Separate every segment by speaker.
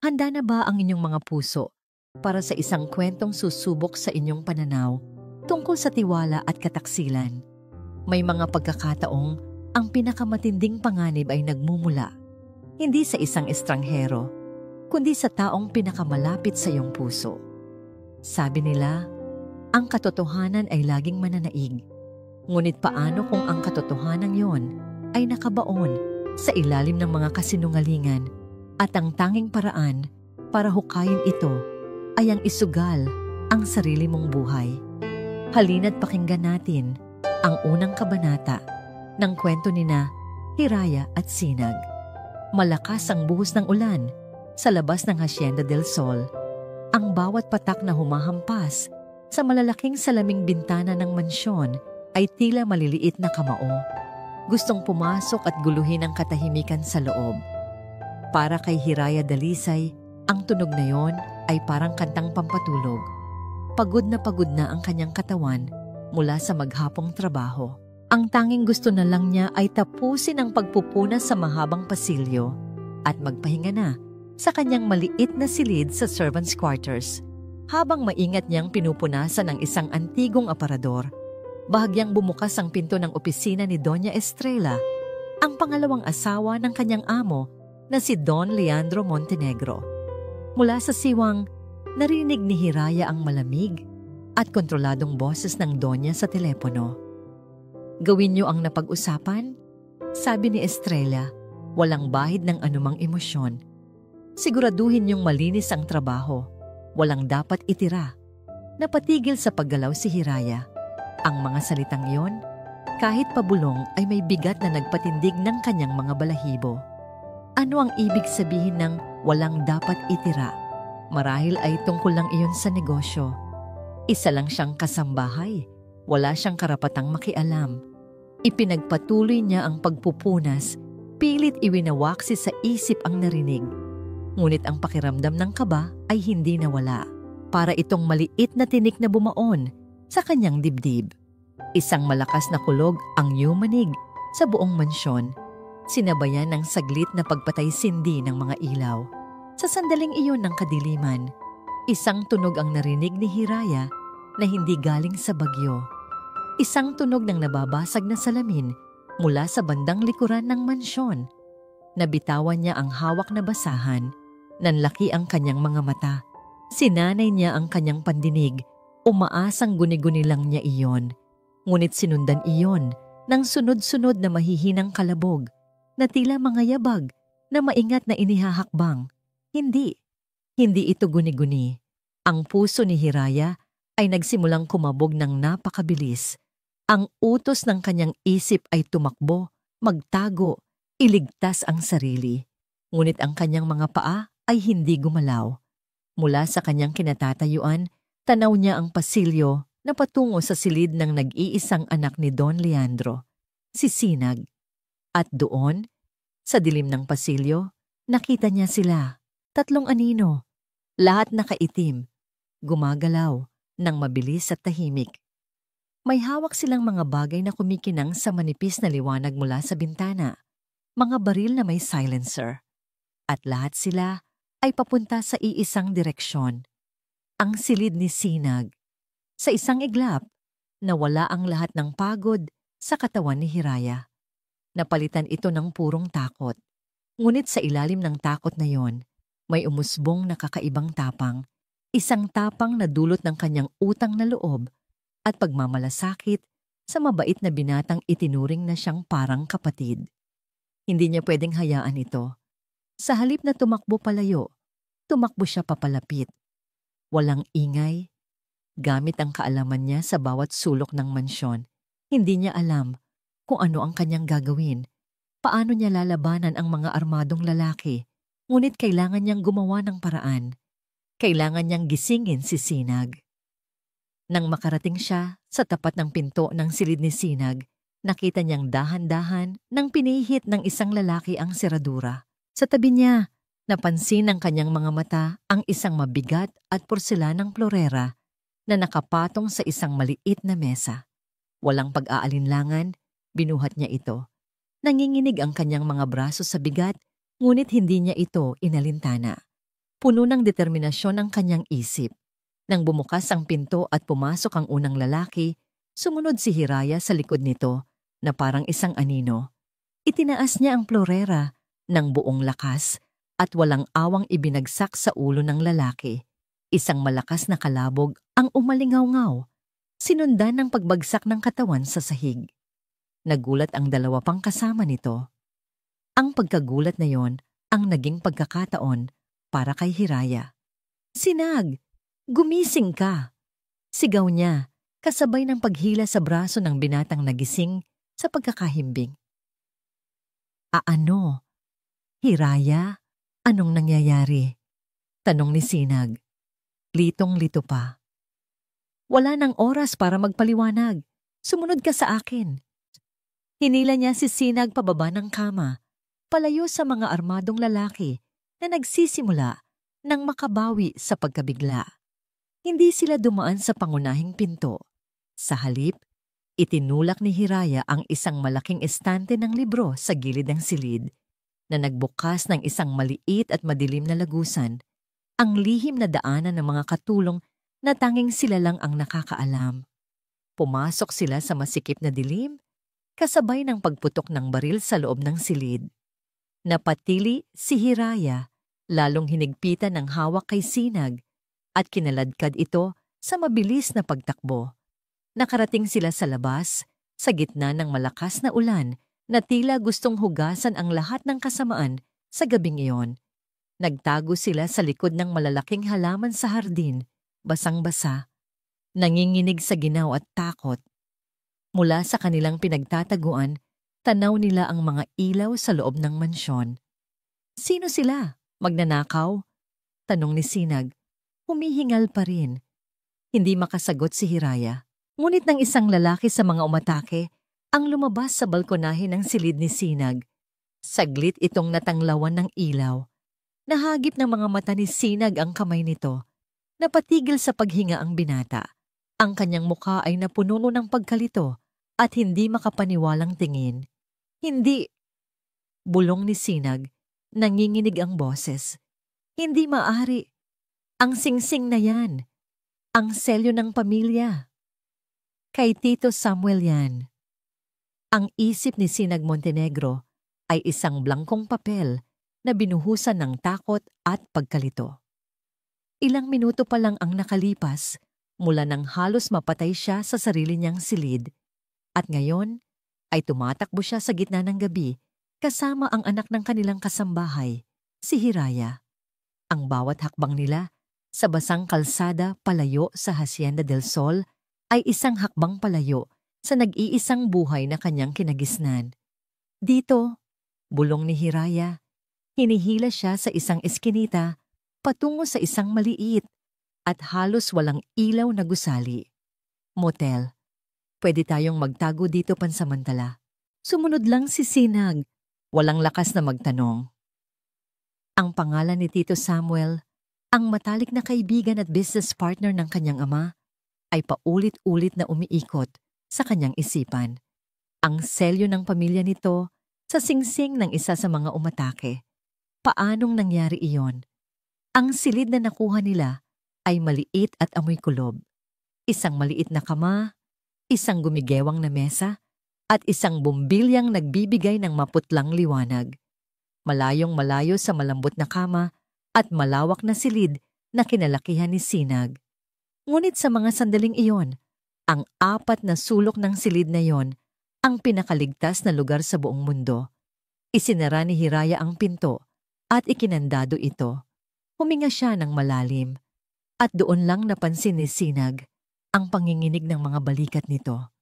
Speaker 1: Handa na ba ang inyong mga puso para sa isang kwentong susubok sa inyong pananaw tungkol sa tiwala at kataksilan? May mga pagkakataong ang pinakamatinding panganib ay nagmumula hindi sa isang estranghero, kundi sa taong pinakamalapit sa iyong puso. Sabi nila, ang katotohanan ay laging mananaig. Ngunit paano kung ang katotohanan yon ay nakabaon sa ilalim ng mga kasinungalingan at ang tanging paraan para hukayin ito ay ang isugal ang sarili mong buhay? Halina't pakinggan natin ang unang kabanata ng kwento nina Hiraya at Sinag. Malakas ang buhos ng ulan sa labas ng Hacienda del Sol. Ang bawat patak na humahampas sa malalaking salaming bintana ng mansyon ay tila maliliit na kamao. Gustong pumasok at guluhin ang katahimikan sa loob. Para kay Hiraya Dalisay, ang tunog na yon ay parang kantang pampatulog. Pagod na ang kanyang katawan mula sa maghapong trabaho. Ang tanging gusto na lang niya ay tapusin ang pagpupunas sa mahabang pasilyo at magpahinga na sa kanyang maliit na silid sa servants' quarters. Habang maingat niyang pinupunasan ang isang antigong aparador, bahagyang bumukas ang pinto ng opisina ni Doña Estrella, ang pangalawang asawa ng kanyang amo na si Don Leandro Montenegro. Mula sa siwang, narinig ni Hiraya ang malamig at kontroladong boses ng Donya sa telepono. "Gawin niyo ang napag-usapan?" sabi ni Estrella, walang bahid ng anumang emosyon. "Siguraduhin niyong malinis ang trabaho. Walang dapat itira." Napatigil sa paggalaw si Hiraya. Ang mga salitang yon, kahit pabulong ay may bigat na nagpatindig ng kanyang mga balahibo. Ano ang ibig sabihin ng walang dapat itira? Marahil ay tungkol lang iyon sa negosyo. Isa lang siyang kasambahay. Wala siyang karapatang makialam. Ipinagpatuloy niya ang pagpupunas, pilit iwinawaksi sa isip ang narinig. Ngunit ang pakiramdam ng kaba ay hindi nawala. Para itong maliit na tinik na bumaon sa kanyang dibdib. Isang malakas na kulog ang yumanig sa buong mansyon. Sinabayan ng saglit na pagpatay-sindi ng mga ilaw. Sa sandaling iyon ng kadiliman, isang tunog ang narinig ni Hiraya na hindi galing sa bagyo. Isang tunog ng nababasag na salamin mula sa bandang likuran ng mansyon. Nabitawan niya ang hawak na basahan. Nanlaki ang kanyang mga mata. Sinanay niya ang kanyang pandinig. Umaasang guni-guni lang niya iyon. Ngunit sinundan iyon ng sunod-sunod na mahihinang kalabog na tila mga yabag na maingat na inihahakbang. Hindi ito guni-guni. Ang puso ni Hiraya ay nagsimulang kumabog ng napakabilis. Ang utos ng kanyang isip ay tumakbo, magtago, iligtas ang sarili. Ngunit ang kanyang mga paa ay hindi gumalaw. Mula sa kanyang kinatatayuan, tanaw niya ang pasilyo na patungo sa silid ng nag-iisang anak ni Don Leandro, si Sinag. At doon, sa dilim ng pasilyo, nakita niya sila, 3 anino, lahat nakaitim, gumagalaw ng mabilis at tahimik. May hawak silang mga bagay na kumikinang sa manipis na liwanag mula sa bintana, mga baril na may silencer. At lahat sila ay papunta sa iisang direksyon, ang silid ni Sinag. Sa isang iglap, nawala ang lahat ng pagod sa katawan ni Hiraya. Napalitan ito ng purong takot. Ngunit sa ilalim ng takot na yon, may umusbong na kakaibang tapang. Isang tapang na dulot ng kanyang utang na loob at pagmamalasakit sa mabait na binatang itinuring na siyang parang kapatid. Hindi niya pwedeng hayaan ito. Sa halip na tumakbo palayo, tumakbo siya papalapit. Walang ingay. Gamit ang kaalaman niya sa bawat sulok ng mansyon, hindi niya alam kung ano ang kanyang gagawin. Paano niya lalabanan ang mga armadong lalaki, ngunit kailangan niyang gumawa ng paraan. Kailangan niyang gisingin si Sinag. Nang makarating siya sa tapat ng pinto ng silid ni Sinag, nakita niyang dahan-dahan nang pinihit ng isang lalaki ang seradura. Sa tabi niya, napansin ng kanyang mga mata ang isang mabigat at porselanang florera na nakapatong sa isang maliit na mesa. Walang pag-aalinlangan, binuhat niya ito. Nanginginig ang kanyang mga braso sa bigat, ngunit hindi niya ito inalintana. Puno ng determinasyon ang kanyang isip. Nang bumukas ang pinto at pumasok ang unang lalaki, sumunod si Hiraya sa likod nito na parang isang anino. Itinaas niya ang plorera ng buong lakas at walang awang ibinagsak sa ulo ng lalaki. Isang malakas na kalabog ang umalingaw-ngaw, sinundan ng pagbagsak ng katawan sa sahig. Nagulat ang dalawa pang kasama nito. Ang pagkagulat na yon ang naging pagkakataon para kay Hiraya. "Sinag! Gumising ka!" Sigaw niya, kasabay ng paghila sa braso ng binatang nagising sa pagkakahimbing. "Ano? Hiraya, anong nangyayari?" tanong ni Sinag. Litong-lito pa. "Wala nang oras para magpaliwanag. Sumunod ka sa akin." Hinila niya si Sinag pababa ng kama, palayo sa mga armadong lalaki na nagsisimula ng makabawi sa pagkabigla. Hindi sila dumaan sa pangunahing pinto. Sa halip, itinulak ni Hiraya ang isang malaking estante ng libro sa gilid ng silid na nagbukas ng isang maliit at madilim na lagusan, ang lihim na daanan ng mga katulong na tanging sila lang ang nakakaalam. Pumasok sila sa masikip na dilim, kasabay ng pagputok ng baril sa loob ng silid. Napatili si Hiraya, lalong hinigpitan ng hawak kay Sinag at kinaladkad ito sa mabilis na pagtakbo. Nakarating sila sa labas, sa gitna ng malakas na ulan na tila gustong hugasan ang lahat ng kasamaan sa gabing iyon. Nagtago sila sa likod ng malalaking halaman sa hardin, basang-basa, nanginginig sa ginaw at takot. Mula sa kanilang pinagtataguan, tanaw nila ang mga ilaw sa loob ng mansyon. "Sino sila? Magnanakaw?" tanong ni Sinag. Humihingal pa rin. Hindi makasagot si Hiraya. Ngunit ng isang lalaki sa mga umatake ang lumabas sa balkonahe ng silid ni Sinag. Saglit itong natanglawan ng ilaw. Nahagip ng mga mata ni Sinag ang kamay nito. Napatigil sa paghinga ang binata. Ang kanyang mukha ay napuno ng pagkalito at hindi makapaniwalang tingin. "Hindi!" bulong ni Sinag. Nanginginig ang boses. "Hindi maaari. Ang singsing na yan. Ang selyo ng pamilya. Kay Tito Samuel yan." Ang isip ni Sinag Montenegro ay isang blangkong papel na binuhusan ng takot at pagkalito. Ilang minuto pa lang ang nakalipas mula nang halos mapatay siya sa sarili niyang silid. At ngayon ay tumatakbo siya sa gitna ng gabi kasama ang anak ng kanilang kasambahay, si Hiraya. Ang bawat hakbang nila sa basang kalsada palayo sa Hacienda del Sol ay isang hakbang palayo sa nag-iisang buhay na kanyang kinagisnan. "Dito," bulong ni Hiraya, hinihila siya sa isang eskinita patungo sa isang maliit at halos walang ilaw na gusali. "Motel. Pwede tayong magtago dito pansamantala." Sumunod lang si Sinag, walang lakas na magtanong. Ang pangalan ni Tito Samuel, ang matalik na kaibigan at business partner ng kanyang ama, ay paulit-ulit na umiikot sa kanyang isipan. Ang selyo ng pamilya nito sa singsing ng isa sa mga umatake. Paanong nangyari iyon? Ang silid na nakuha nila ay maliit at amoy kulob. Isang maliit na kama, isang gumigewang na mesa, at isang bumbilyang nagbibigay ng maputlang liwanag. Malayong malayo sa malambot na kama at malawak na silid na kinalakihan ni Sinag. Ngunit sa mga sandaling iyon, ang apat na sulok ng silid na iyon ang pinakaligtas na lugar sa buong mundo. Isinara ni Hiraya ang pinto at ikinandado ito. Huminga siya ng malalim at doon lang napansin ni Sinag ang panginginig ng mga balikat nito.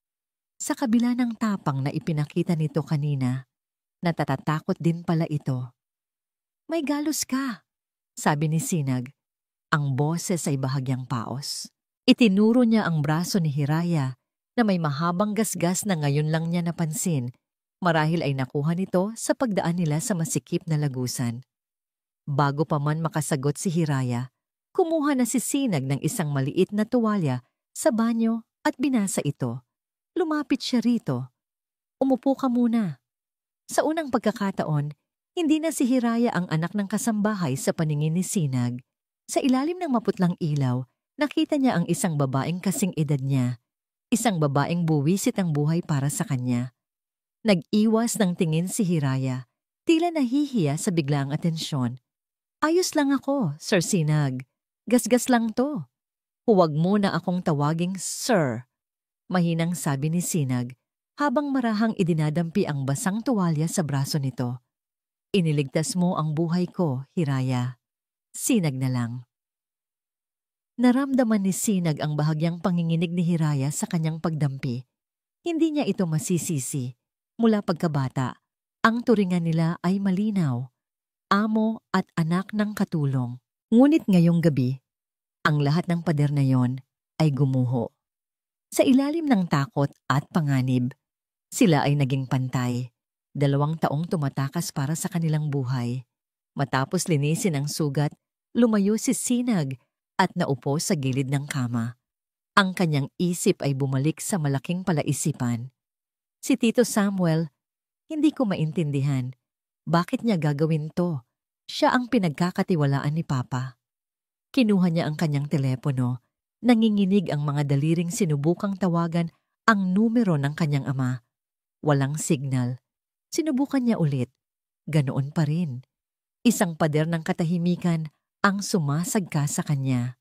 Speaker 1: Sa kabila ng tapang na ipinakita nito kanina, natatatakot din pala ito. "May galos ka," sabi ni Sinag. Ang boses ay bahagyang paos. Itinuro niya ang braso ni Hiraya na may mahabang gasgas na ngayon lang niya napansin. Marahil ay nakuha nito sa pagdaan nila sa masikip na lagusan. Bago pa man makasagot si Hiraya, kumuha na si Sinag ng isang maliit na tuwalya sa banyo at binasa ito. Lumapit siya rito. "Umupo ka muna." Sa unang pagkakataon, Hindi na si Hiraya ang anak ng kasambahay sa paningin ni Sinag. Sa ilalim ng maputlang ilaw, nakita niya ang isang babaeng kasing edad niya. Isang babaeng buwisit ang buhay para sa kanya. Nag-iwas ng tingin si Hiraya, tila nahihiya sa biglaang atensyon. Ayos lang ako, Sir Sinag. Gasgas lang to. Huwag mo na akong tawaging Sir. Mahinang sabi ni Sinag habang marahang idinadampi ang basang tuwalya sa braso nito. Iniligtas mo ang buhay ko, Hiraya. Sinag na lang. Naramdaman ni Sinag ang bahagyang panginginig ni Hiraya sa kanyang pagdampi. Hindi niya ito masisisi. Mula pagkabata, ang turingan nila ay malinaw. Amo at anak ng katulong. Ngunit ngayong gabi, ang lahat ng pader na yon ay gumuho. Sa ilalim ng takot at panganib, sila ay naging pantay. 2 taong tumatakas para sa kanilang buhay. Matapos linisin ang sugat, lumayo si Sinag at naupo sa gilid ng kama. Ang kanyang isip ay bumalik sa malaking palaisipan. Si Tito Samuel, hindi ko maintindihan. Bakit niya gagawin to? Siya ang pinagkakatiwalaan ni Papa. Kinuha niya ang kanyang telepono. Nanginginig ang mga daliring sinubukang tawagan ang numero ng kanyang ama. Walang signal. Sinubukan niya ulit. Ganoon pa rin. Isang pader ng katahimikan ang sumasagka sa kanya.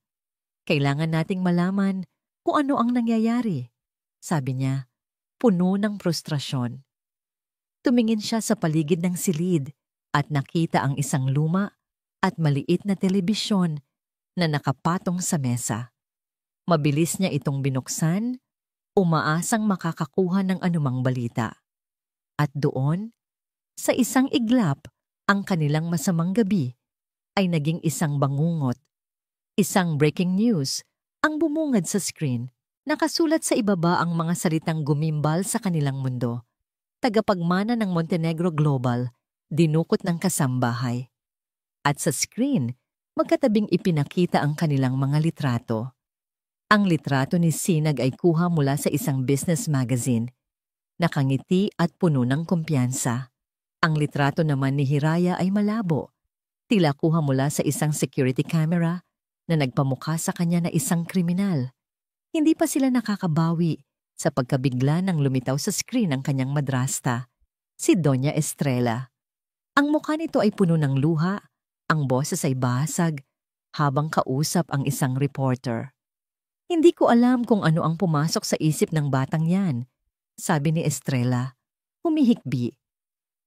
Speaker 1: Kailangan nating malaman kung ano ang nangyayari, sabi niya, puno ng frustrasyon. Tumingin siya sa paligid ng silid at nakita ang isang luma at maliit na telebisyon na nakapatong sa mesa. Mabilis niya itong binuksan, umaasang makakakuha ng anumang balita. At doon, sa isang iglap, ang kanilang masamang gabi ay naging isang bangungot. Isang breaking news ang bumungad sa screen. Nakasulat sa ibaba ang mga salitang gumimbal sa kanilang mundo. Tagapagmana ng Montenegro Global, dinukot ng kasambahay. At sa screen, magkatabing ipinakita ang kanilang mga litrato. Ang litrato ni Sinag ay kuha mula sa isang business magazine. Nakangiti at puno ng kumpiyansa. Ang litrato naman ni Hiraya ay malabo. Tila kuha mula sa isang security camera na nagpamukha sa kanya na isang kriminal. Hindi pa sila nakakabawi sa pagkabigla ng lumitaw sa screen ang kanyang madrasta, si Doña Estrella. Ang mukha nito ay puno ng luha, ang boses ay basag, habang kausap ang isang reporter. Hindi ko alam kung ano ang pumasok sa isip ng batang yan, sabi ni Estrella, humihikbi.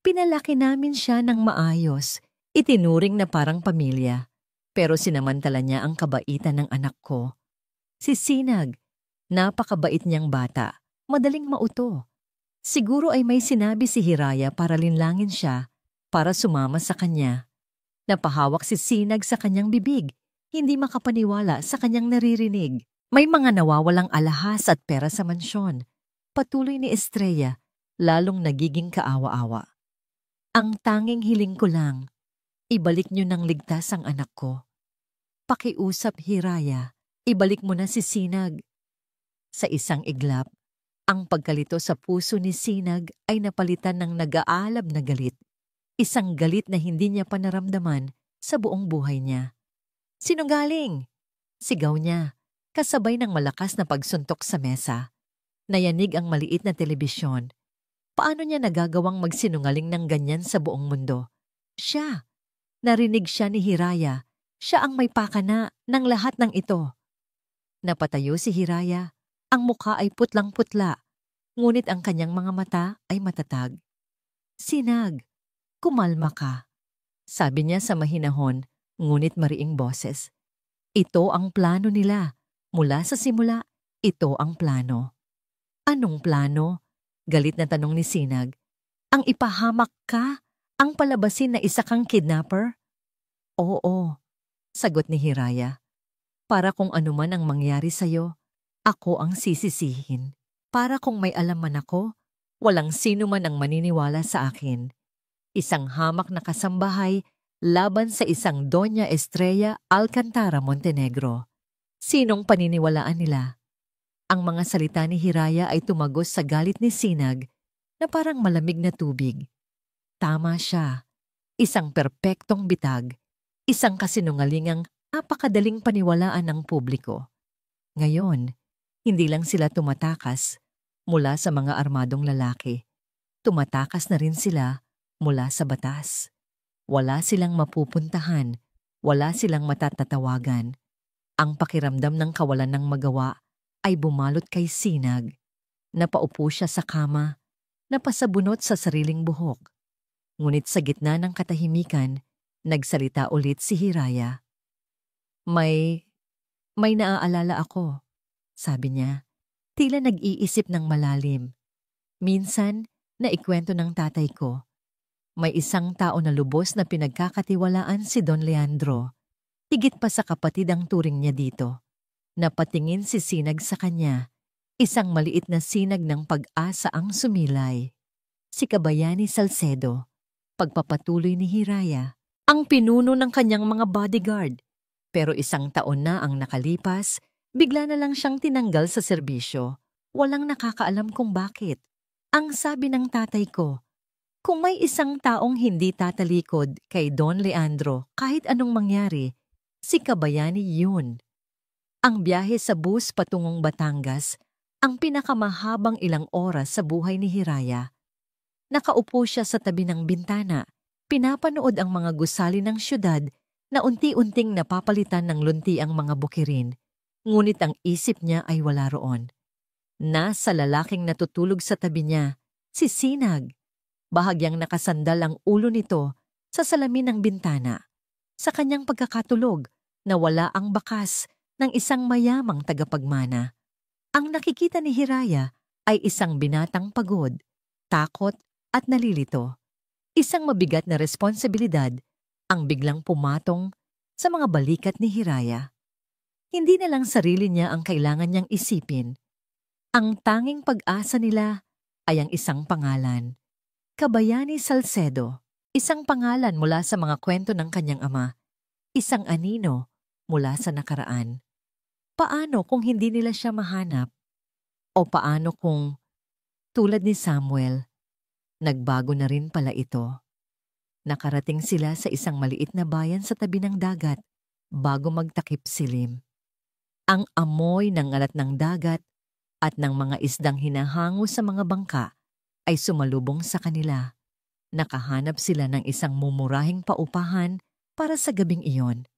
Speaker 1: Pinalaki namin siya ng maayos, itinuring na parang pamilya, pero sinamantala niya ang kabaitan ng anak ko. Si Sinag, napakabait niyang bata, madaling mauto. Siguro ay may sinabi si Hiraya para linlangin siya, para sumama sa kanya. Napahawak si Sinag sa kanyang bibig, hindi makapaniwala sa kanyang naririnig. May mga nawawalang alahas at pera sa mansyon. Patuloy ni Estrella, lalong nagiging kaawa-awa. Ang tanging hiling ko lang, ibalik niyo ng ligtas ang anak ko. Pakiusap, Hiraya, ibalik mo na si Sinag. Sa isang iglap, ang pagkalito sa puso ni Sinag ay napalitan ng nag-aalab na galit. Isang galit na hindi niya pa naramdaman sa buong buhay niya. Sinungaling! Sigaw niya, kasabay ng malakas na pagsuntok sa mesa. Nayanig ang maliit na telebisyon. Paano niya nagagawang magsinungaling ng ganyan sa buong mundo? Siya! Narinig siya ni Hiraya. Siya ang may pakana ng lahat ng ito. Napatayo si Hiraya. Ang mukha ay putlang-putla, ngunit ang kanyang mga mata ay matatag. Sinag, kumalma ka, sabi niya sa mahinahon, ngunit mariing boses. Ito ang plano nila. Mula sa simula, ito ang plano. Anong plano? Galit na tanong ni Sinag. Ang ipahamak ka? Ang palabasin na isa kang kidnapper? Oo, sagot ni Hiraya. Para kung anuman ang mangyari sa'yo, ako ang sisisihin. Para kung may alam man ako, walang sino man ang maniniwala sa akin. Isang hamak na kasambahay laban sa isang Doña Estrella Alcantara Montenegro. Sinong paniniwalaan nila? Ang mga salita ni Hiraya ay tumagos sa galit ni Sinag na parang malamig na tubig. Tama siya. Isang perpektong bitag, isang kasinungalingang napakadaling paniwalaan ng publiko. Ngayon, hindi lang sila tumatakas mula sa mga armadong lalaki. Tumatakas na rin sila mula sa batas. Wala silang mapupuntahan, wala silang matatatawagan. Ang pakiramdam ng kawalan ng magawa ay bumalot kay Sinag. Napaupo siya sa kama, napasabunot sa sariling buhok. Ngunit sa gitna ng katahimikan, nagsalita ulit si Hiraya. May naaalala ako, sabi niya. Tila nag-iisip ng malalim. Minsan, naikwento ng tatay ko. May isang tao na lubos na pinagkakatiwalaan si Don Leandro. Higit pa sa kapatid ang turing niya dito. Napatingin si Sinag sa kanya. Isang maliit na sinag ng pag-asa ang sumilay. Si Kabayani Salcedo, pagpapatuloy ni Hiraya, ang pinuno ng kanyang mga bodyguard. Pero 1 taon na ang nakalipas, bigla na lang siyang tinanggal sa serbisyo. Walang nakakaalam kung bakit. Ang sabi ng tatay ko, kung may isang taong hindi tatalikod kay Don Leandro kahit anong mangyari, si Kabayani yun. Ang biyahe sa bus patungong Batangas, ang pinakamahabang ilang oras sa buhay ni Hiraya. Nakaupo siya sa tabi ng bintana, pinapanood ang mga gusali ng syudad na unti-unting napapalitan ng lunti ang mga bukirin, ngunit ang isip niya ay wala roon. Nasa lalaking natutulog sa tabi niya, si Sinag. Bahagyang nakasandal ang ulo nito sa salamin ng bintana. Sa kanyang pagkakatulog, nawala ang bakas ng isang mayamang tagapagmana. Ang nakikita ni Hiraya ay isang binatang pagod, takot at nalilito. Isang mabigat na responsibilidad ang biglang pumatong sa mga balikat ni Hiraya. Hindi na lang sarili niya ang kailangan niyang isipin. Ang tanging pag-asa nila ay ang isang pangalan. Kabayani Salcedo, isang pangalan mula sa mga kwento ng kanyang ama, isang anino mula sa nakaraan. Paano kung hindi nila siya mahanap? O paano kung, tulad ni Samuel, nagbago na rin pala ito? Nakarating sila sa isang maliit na bayan sa tabi ng dagat bago magtakip silim. Ang amoy ng alat ng dagat at ng mga isdang hinahango sa mga bangka ay sumalubong sa kanila. Nakahanap sila ng isang mumurahing paupahan para sa gabing iyon.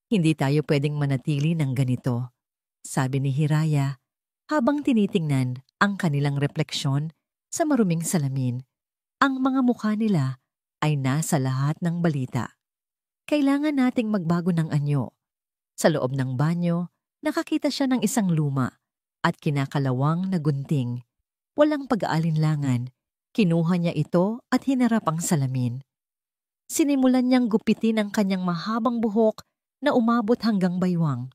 Speaker 1: Hindi tayo pwedeng manatili ng ganito, sabi ni Hiraya habang tinitingnan ang kanilang refleksyon sa maruming salamin. Ang mga mukha nila ay nasa lahat ng balita. Kailangan nating magbago ng anyo. Sa loob ng banyo, nakakita siya ng isang luma at kinakalawang na gunting. Walang pag-aalinlangan, kinuha niya ito at hinarap ang salamin. Sinimulan niyang gupitin ang kanyang mahabang buhok na umabot hanggang baywang.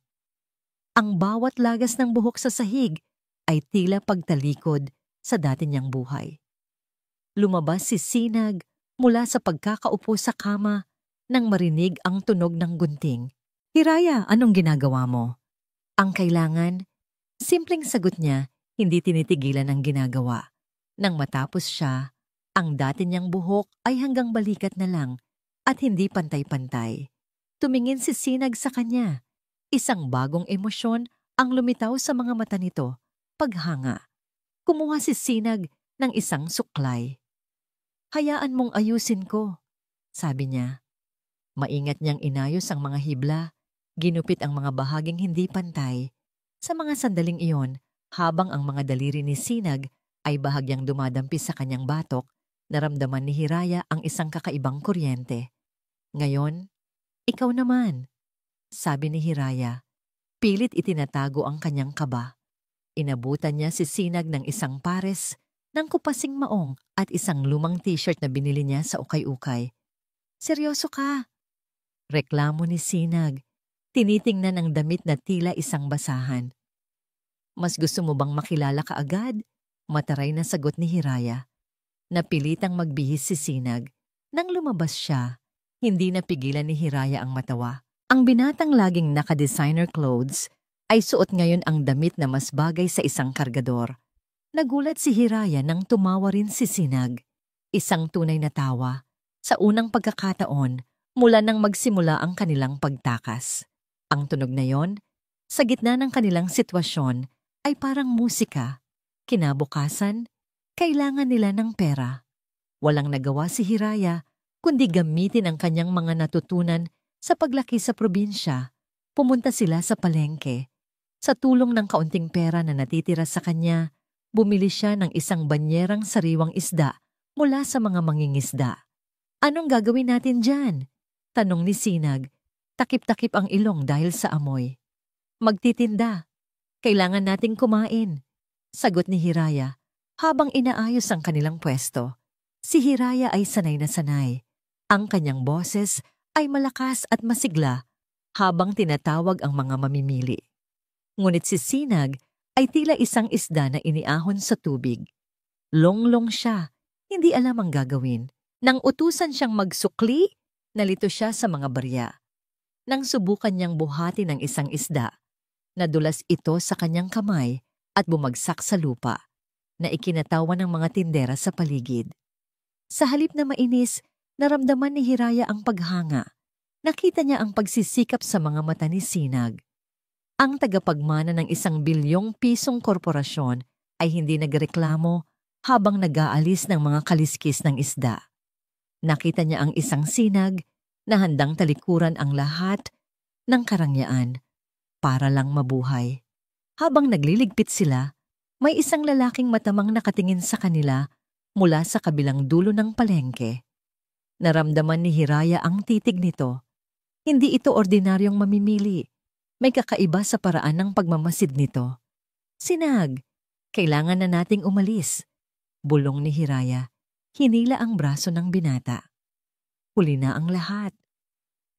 Speaker 1: Ang bawat lagas ng buhok sa sahig ay tila pagtalikod sa dati niyang buhay. Lumabas si Sinag mula sa pagkakaupo sa kama nang marinig ang tunog ng gunting. Hiraya, anong ginagawa mo? Ang kailangan, simpleng sagot niya, hindi tinitigilan ang ginagawa. Nang matapos siya, ang dati niyang buhok ay hanggang balikat na lang at hindi pantay-pantay. Tumingin si Sinag sa kanya. Isang bagong emosyon ang lumitaw sa mga mata nito, paghanga. Kumuha si Sinag ng isang suklay. Hayaan mong ayusin ko, sabi niya. Maingat niyang inayos ang mga hibla, ginupit ang mga bahaging hindi pantay. Sa mga sandaling iyon, habang ang mga daliri ni Sinag ay bahagyang dumadampi sa kanyang batok, naramdaman ni Hiraya ang isang kakaibang kuryente. Ngayon, ikaw naman, sabi ni Hiraya. Pilit itinatago ang kanyang kaba. Inabutan niya si Sinag ng isang pares, ng kupasing maong at isang lumang t-shirt na binili niya sa ukay-ukay. Seryoso ka? Reklamo ni Sinag. Tinitingnan ang damit na tila isang basahan. Mas gusto mo bang makilala ka agad? Mataray na sagot ni Hiraya. Napilitang magbihis si Sinag. Nang lumabas siya, hindi napigilan ni Hiraya ang matawa. Ang binatang laging naka-designer clothes ay suot ngayon ang damit na mas bagay sa isang kargador. Nagulat si Hiraya nang tumawa rin si Sinag. Isang tunay na tawa. Sa unang pagkakataon, mula nang magsimula ang kanilang pagtakas. Ang tunog na yon, sa gitna ng kanilang sitwasyon, ay parang musika. Kinabukasan, kailangan nila ng pera. Walang nagawa si Hiraya, kundi gamitin ang kanyang mga natutunan sa paglaki sa probinsya. Pumunta sila sa palengke. Sa tulong ng kaunting pera na natitira sa kanya, bumili siya ng isang banyerang sariwang isda mula sa mga mangingisda. "Anong gagawin natin dyan?" tanong ni Sinag. Takip-takip ang ilong dahil sa amoy. "Magtitinda. Kailangan nating kumain," sagot ni Hiraya habang inaayos ang kanilang pwesto. Si Hiraya ay sanay na sanay. Ang kanyang boses ay malakas at masigla habang tinatawag ang mga mamimili. Ngunit si Sinag ay tila isang isda na iniahon sa tubig. Longlong siya, hindi alam ang gagawin. Nang utusan siyang magsukli, nalito siya sa mga barya. Nang subukan niyang buhati ng isang isda, nadulas ito sa kanyang kamay at bumagsak sa lupa, na ikinatawa ng mga tindera sa paligid. Sa halip na mainis, naramdaman ni Hiraya ang paghanga. Nakita niya ang pagsisikap sa mga mata ni Sinag. Ang tagapagmana ng ₱1 bilyong korporasyon ay hindi nagreklamo habang nag-aalis ng mga kaliskis ng isda. Nakita niya ang isang Sinag na handang talikuran ang lahat ng karangyaan para lang mabuhay. Habang nagliligpit sila, may isang lalaking matamang nakatingin sa kanila mula sa kabilang dulo ng palengke. Naramdaman ni Hiraya ang titig nito. Hindi ito ordinaryong mamimili. May kakaiba sa paraan ng pagmamasid nito. "Sinag, kailangan na nating umalis," bulong ni Hiraya. Hinila ang braso ng binata. Huli na ang lahat.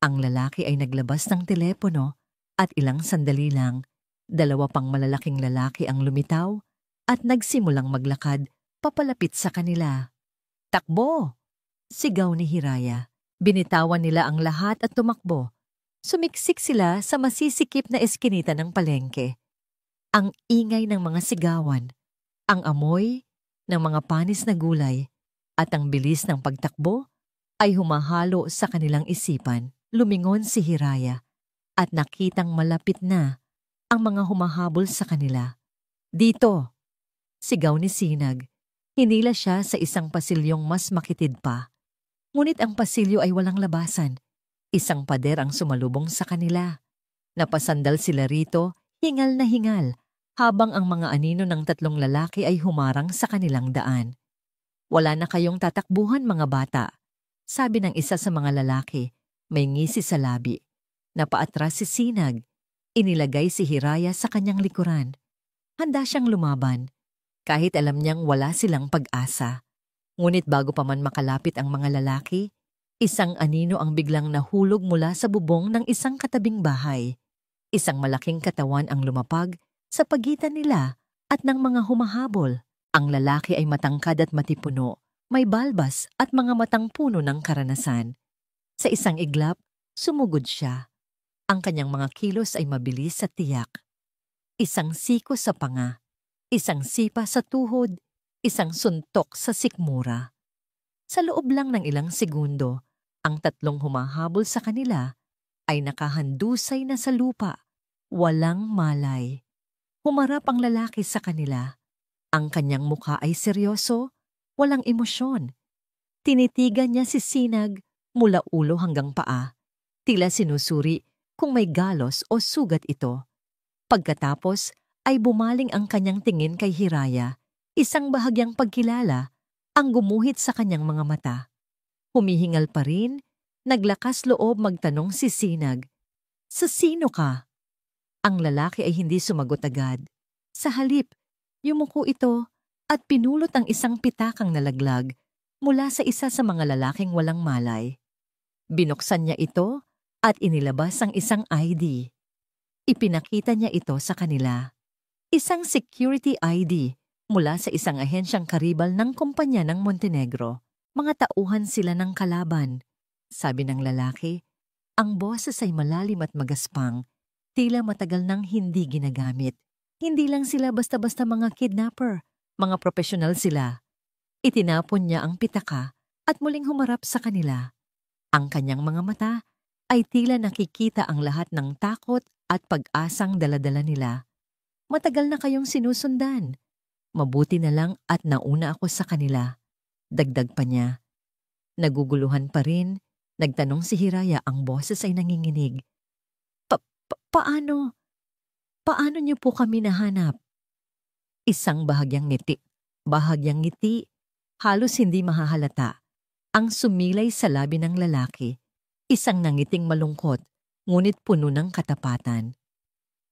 Speaker 1: Ang lalaki ay naglabas ng telepono at ilang sandali lang, 2 pang malalaking lalaki ang lumitaw at nagsimulang maglakad papalapit sa kanila. "Takbo!" sigaw ni Hiraya. Binitawan nila ang lahat at tumakbo. Sumiksik sila sa masisikip na eskinita ng palengke. Ang ingay ng mga sigawan, ang amoy ng mga panis na gulay, at ang bilis ng pagtakbo ay humahalo sa kanilang isipan. Lumingon si Hiraya at nakitang malapit na ang mga humahabol sa kanila. "Dito!" sigaw ni Sinag. Hinila siya sa isang pasilyong mas makitid pa. Ngunit ang pasilyo ay walang labasan. Isang pader ang sumalubong sa kanila. Napasandal sila rito, hingal na hingal, habang ang mga anino ng 3 lalaki ay humarang sa kanilang daan. "Wala na kayong tatakbuhan, mga bata," sabi ng isa sa mga lalaki. May ngisi sa labi. Napaatras si Sinag. Inilagay si Hiraya sa kanyang likuran. Handa siyang lumaban, kahit alam niyang wala silang pag-asa. Ngunit bago pa man makalapit ang mga lalaki, isang anino ang biglang nahulog mula sa bubong ng isang katabing bahay. Isang malaking katawan ang lumapag sa pagitan nila at ng mga humahabol. Ang lalaki ay matangkad at matipuno, may balbas at mga matang puno ng karanasan. Sa isang iglap, sumugod siya. Ang kanyang mga kilos ay mabilis at tiyak. Isang siko sa panga, isang sipa sa tuhod, isang suntok sa sikmura. Sa loob lang ng ilang segundo, ang 3 humahabol sa kanila ay nakahandusay na sa lupa, walang malay. Humarap ang lalaki sa kanila. Ang kanyang mukha ay seryoso, walang emosyon. Tinitigan niya si Sinag mula ulo hanggang paa, tila sinusuri kung may galos o sugat ito. Pagkatapos ay bumaling ang kanyang tingin kay Hiraya, isang bahagyang pagkilala ang gumuhit sa kanyang mga mata. Humihingal pa rin, naglakas loob magtanong si Sinag, "Sa sino ka?" Ang lalaki ay hindi sumagot agad. Sa halip, yumuko ito at pinulot ang isang pitakang nalaglag mula sa isa sa mga lalaking walang malay. Binuksan niya ito at inilabas ang isang ID. Ipinakita niya ito sa kanila. Isang security ID mula sa isang ahensyang karibal ng kumpanya ng Montenegro. Mga tauhan sila ng kalaban, sabi ng lalaki. Ang boses ay malalim at magaspang, tila matagal nang hindi ginagamit. Hindi lang sila basta-basta mga kidnapper, mga profesional sila. Itinapon niya ang pitaka at muling humarap sa kanila. Ang kanyang mga mata ay tila nakikita ang lahat ng takot at pag-asang daladala nila. Matagal na kayong sinusundan. Mabuti na lang at nauna ako sa kanila. Dagdag pa niya. Naguguluhan pa rin. Nagtanong si Hiraya, ang boses ay nanginginig. Paano? Paano niyo po kami nahanap? Isang bahagyang ngiti, halos hindi mahahalata, ang sumilay sa labi ng lalaki. Isang nangiting malungkot, ngunit puno ng katapatan.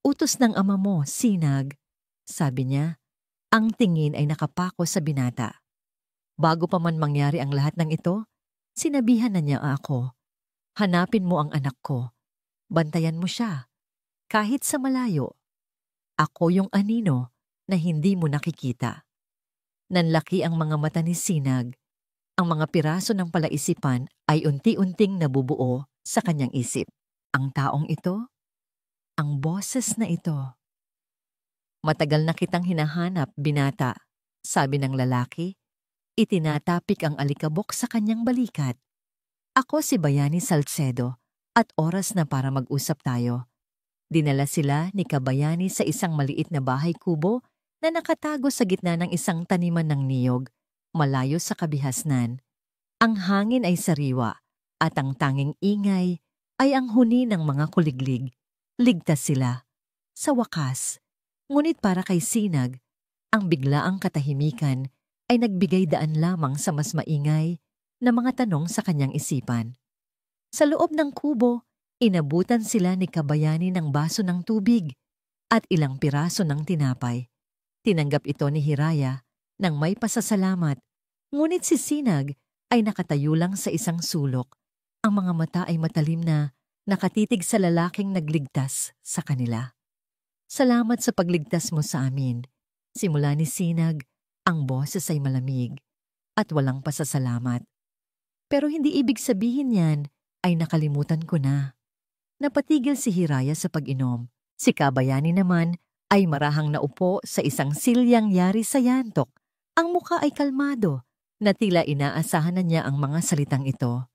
Speaker 1: Utos ng ama mo, Sinag, sabi niya. Ang tingin ay nakapako sa binata. Bago pa man mangyari ang lahat ng ito, sinabihan na niya ako. Hanapin mo ang anak ko. Bantayan mo siya. Kahit sa malayo. Ako yung anino na hindi mo nakikita. Nanlaki ang mga mata ni Sinag. Ang mga piraso ng palaisipan ay unti-unting nabubuo sa kanyang isip. Ang taong ito, ang boses na ito. Matagal na kitang hinahanap, binata, sabi ng lalaki. Itinatapik ang alikabok sa kanyang balikat. Ako si Bayani Salcedo at oras na para mag-usap tayo. Dinala sila ni Kabayani sa isang maliit na bahay kubo na nakatago sa gitna ng isang taniman ng niyog, malayo sa kabihasnan. Ang hangin ay sariwa at ang tanging ingay ay ang huni ng mga kuliglig. Ligtas sila. Sa wakas, ngunit para kay Sinag, ang biglaang katahimikan ay nagbigay daan lamang sa mas maingay na mga tanong sa kanyang isipan. Sa loob ng kubo, inabutan sila ni Kabayani ng baso ng tubig at ilang piraso ng tinapay. Tinanggap ito ni Hiraya nang may pasasalamat, ngunit si Sinag ay nakatayo lang sa isang sulok. Ang mga mata ay matalim na nakatitig sa lalaking nagligtas sa kanila. Salamat sa pagligtas mo sa amin. Simula ni Sinag, ang boses ay malamig at walang pasasalamat. Pero hindi ibig sabihin yan ay nakalimutan ko na. Napatigil si Hiraya sa pag-inom. Si Kabayani naman ay marahang naupo sa isang silyang yari sa yantok. Ang muka ay kalmado, na tila inaasahan na niya ang mga salitang ito.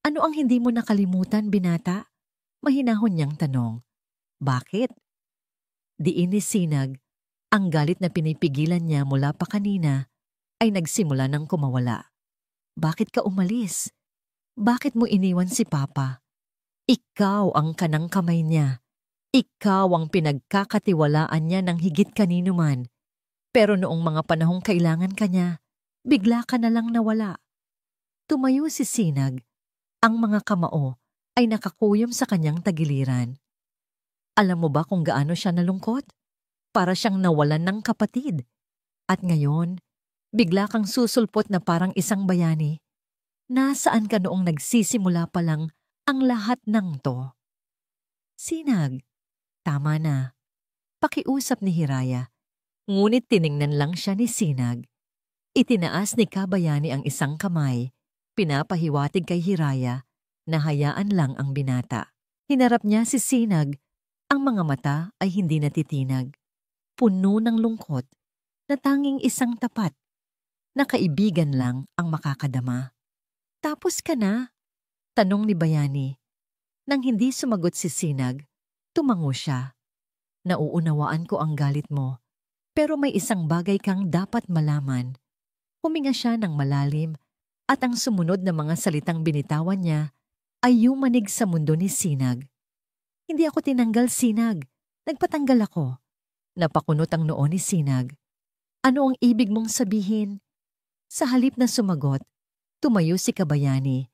Speaker 1: Ano ang hindi mo nakalimutan, binata? Mahinahon niyang tanong. Bakit? Diin ni Sinag, ang galit na pinipigilan niya mula pa kanina ay nagsimula ng kumawala. Bakit ka umalis? Bakit mo iniwan si Papa? Ikaw ang kanang kamay niya. Ikaw ang pinagkakatiwalaan niya ng higit kanino man. Pero noong mga panahong kailangan ka niya, bigla ka na lang nawala. Tumayo si Sinag. Ang mga kamao ay nakakuyom sa kanyang tagiliran. Alam mo ba kung gaano siya nalungkot? Para siyang nawalan ng kapatid. At ngayon, bigla kang susulpot na parang isang bayani. Nasaan ka noong nagsisimula pa lang ang lahat ng to? Sinag, tama na. Pakiusap ni Hiraya. Ngunit tiningnan lang siya ni Sinag. Itinaas ni Kabayani ang isang kamay. Pinapahiwatig kay Hiraya na hayaan lang ang binata. Hinarap niya si Sinag. Ang mga mata ay hindi natitinag. Puno ng lungkot na tanging isang tapat na kaibigan lang ang makakadama. Tapos ka na? Tanong ni Bayani. Nang hindi sumagot si Sinag, tumango siya. Nauunawaan ko ang galit mo, pero may isang bagay kang dapat malaman. Huminga siya ng malalim at ang sumunod na mga salitang binitawan niya ay yumanig sa mundo ni Sinag. Hindi ako tinanggal, Sinag. Nagpatanggal ako. Napakunot ang noo ni Sinag. Ano ang ibig mong sabihin? Sa halip na sumagot, tumayo si Kabayani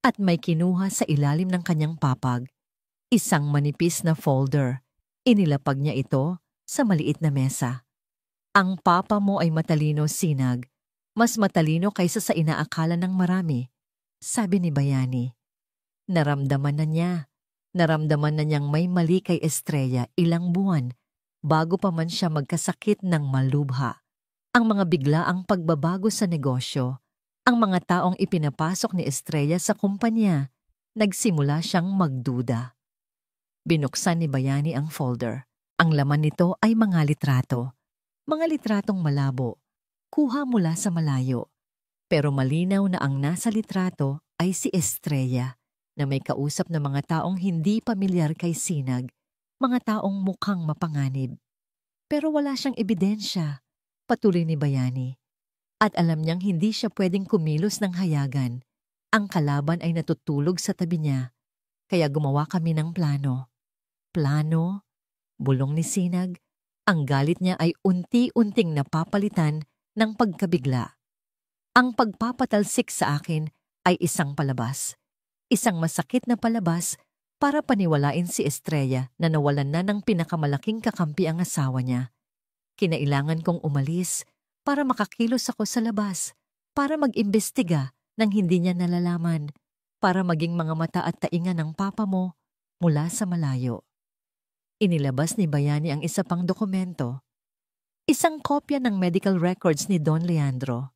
Speaker 1: at may kinuha sa ilalim ng kanyang papag. Isang manipis na folder. Inilapag niya ito sa maliit na mesa. Ang papa mo ay matalino, Sinag. Mas matalino kaysa sa inaakala ng marami, sabi ni Bayani. Naramdaman na niya. Naramdaman na niyang may mali kay Estrella ilang buwan bago pa man siya magkasakit ng malubha. Ang mga biglaang pagbabago sa negosyo, ang mga taong ipinapasok ni Estrella sa kumpanya, nagsimula siyang magduda. Binuksan ni Bayani ang folder. Ang laman nito ay mga litrato. Mga litratong malabo, kuha mula sa malayo. Pero malinaw na ang nasa litrato ay si Estrella na may kausap na mga taong hindi pamilyar kay Sinag, mga taong mukhang mapanganib. Pero wala siyang ebidensya, patuloy ni Bayani. At alam niyang hindi siya pwedeng kumilos ng hayagan. Ang kalaban ay natutulog sa tabi niya, kaya gumawa kami ng plano. Plano? Bulong ni Sinag. Ang galit niya ay unti-unting napapalitan ng pagkabigla. Ang pagpapatalsik sa akin ay isang palabas. Isang masakit na palabas para paniwalain si Estrella na nawalan na ng pinakamalaking kakampi ang asawa niya. Kinailangan kong umalis para makakilos ako sa labas, para mag-imbestiga nang hindi niya nalalaman, para maging mga mata at tainga ng papa mo mula sa malayo. Inilabas ni Bayani ang isa pang dokumento. Isang kopya ng medical records ni Don Leandro.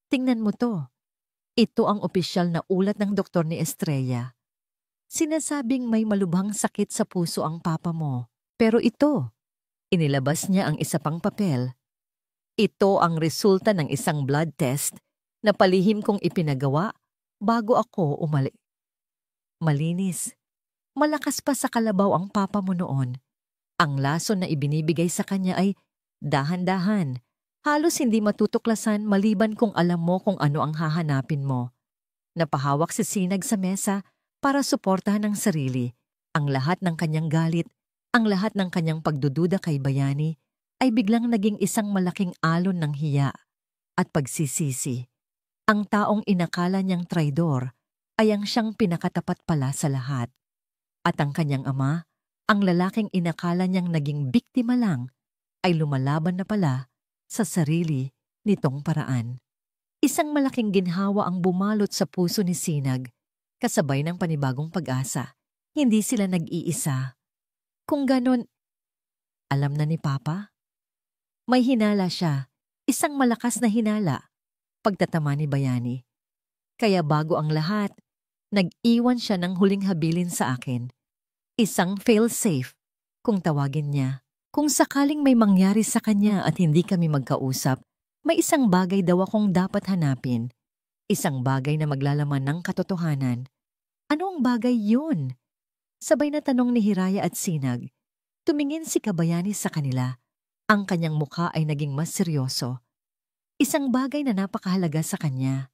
Speaker 1: Tingnan mo to. Ito ang opisyal na ulat ng doktor ni Estrella. Sinasabing may malubhang sakit sa puso ang papa mo. Pero ito, inilabas niya ang isa pang papel. Ito ang resulta ng isang blood test na palihim kong ipinagawa bago ako umali. Malinis. Malakas pa sa kalabaw ang papa mo noon. Ang lason na ibinibigay sa kanya ay dahan-dahan. Halos hindi matutuklasan maliban kung alam mo kung ano ang hahanapin mo. Napahawak si Sinag sa mesa para suportahan ang sarili. Ang lahat ng kanyang galit, ang lahat ng kanyang pagdududa kay Bayani ay biglang naging isang malaking alon ng hiya at pagsisisi. Ang taong inakala niyang traidor ay ang siyang pinakatapat pala sa lahat. At ang kanyang ama, ang lalaking inakala niyang naging biktima lang, ay lumalaban na pala sa sarili nitong paraan. Isang malaking ginhawa ang bumalot sa puso ni Sinag, kasabay ng panibagong pag-asa. Hindi sila nag-iisa. Kung ganon, alam na ni Papa? May hinala siya, isang malakas na hinala, pagtatama ni Bayani. Kaya bago ang lahat, nag-iwan siya ng huling habilin sa akin. Isang fail-safe, kung tawagin niya. Kung sakaling may mangyari sa kanya at hindi kami magkausap, may isang bagay daw akong dapat hanapin. Isang bagay na maglalaman ng katotohanan. Ano ang bagay yun? Sabay na tanong ni Hiraya at Sinag. Tumingin si Kabayani sa kanila. Ang kanyang mukha ay naging mas seryoso. Isang bagay na napakahalaga sa kanya.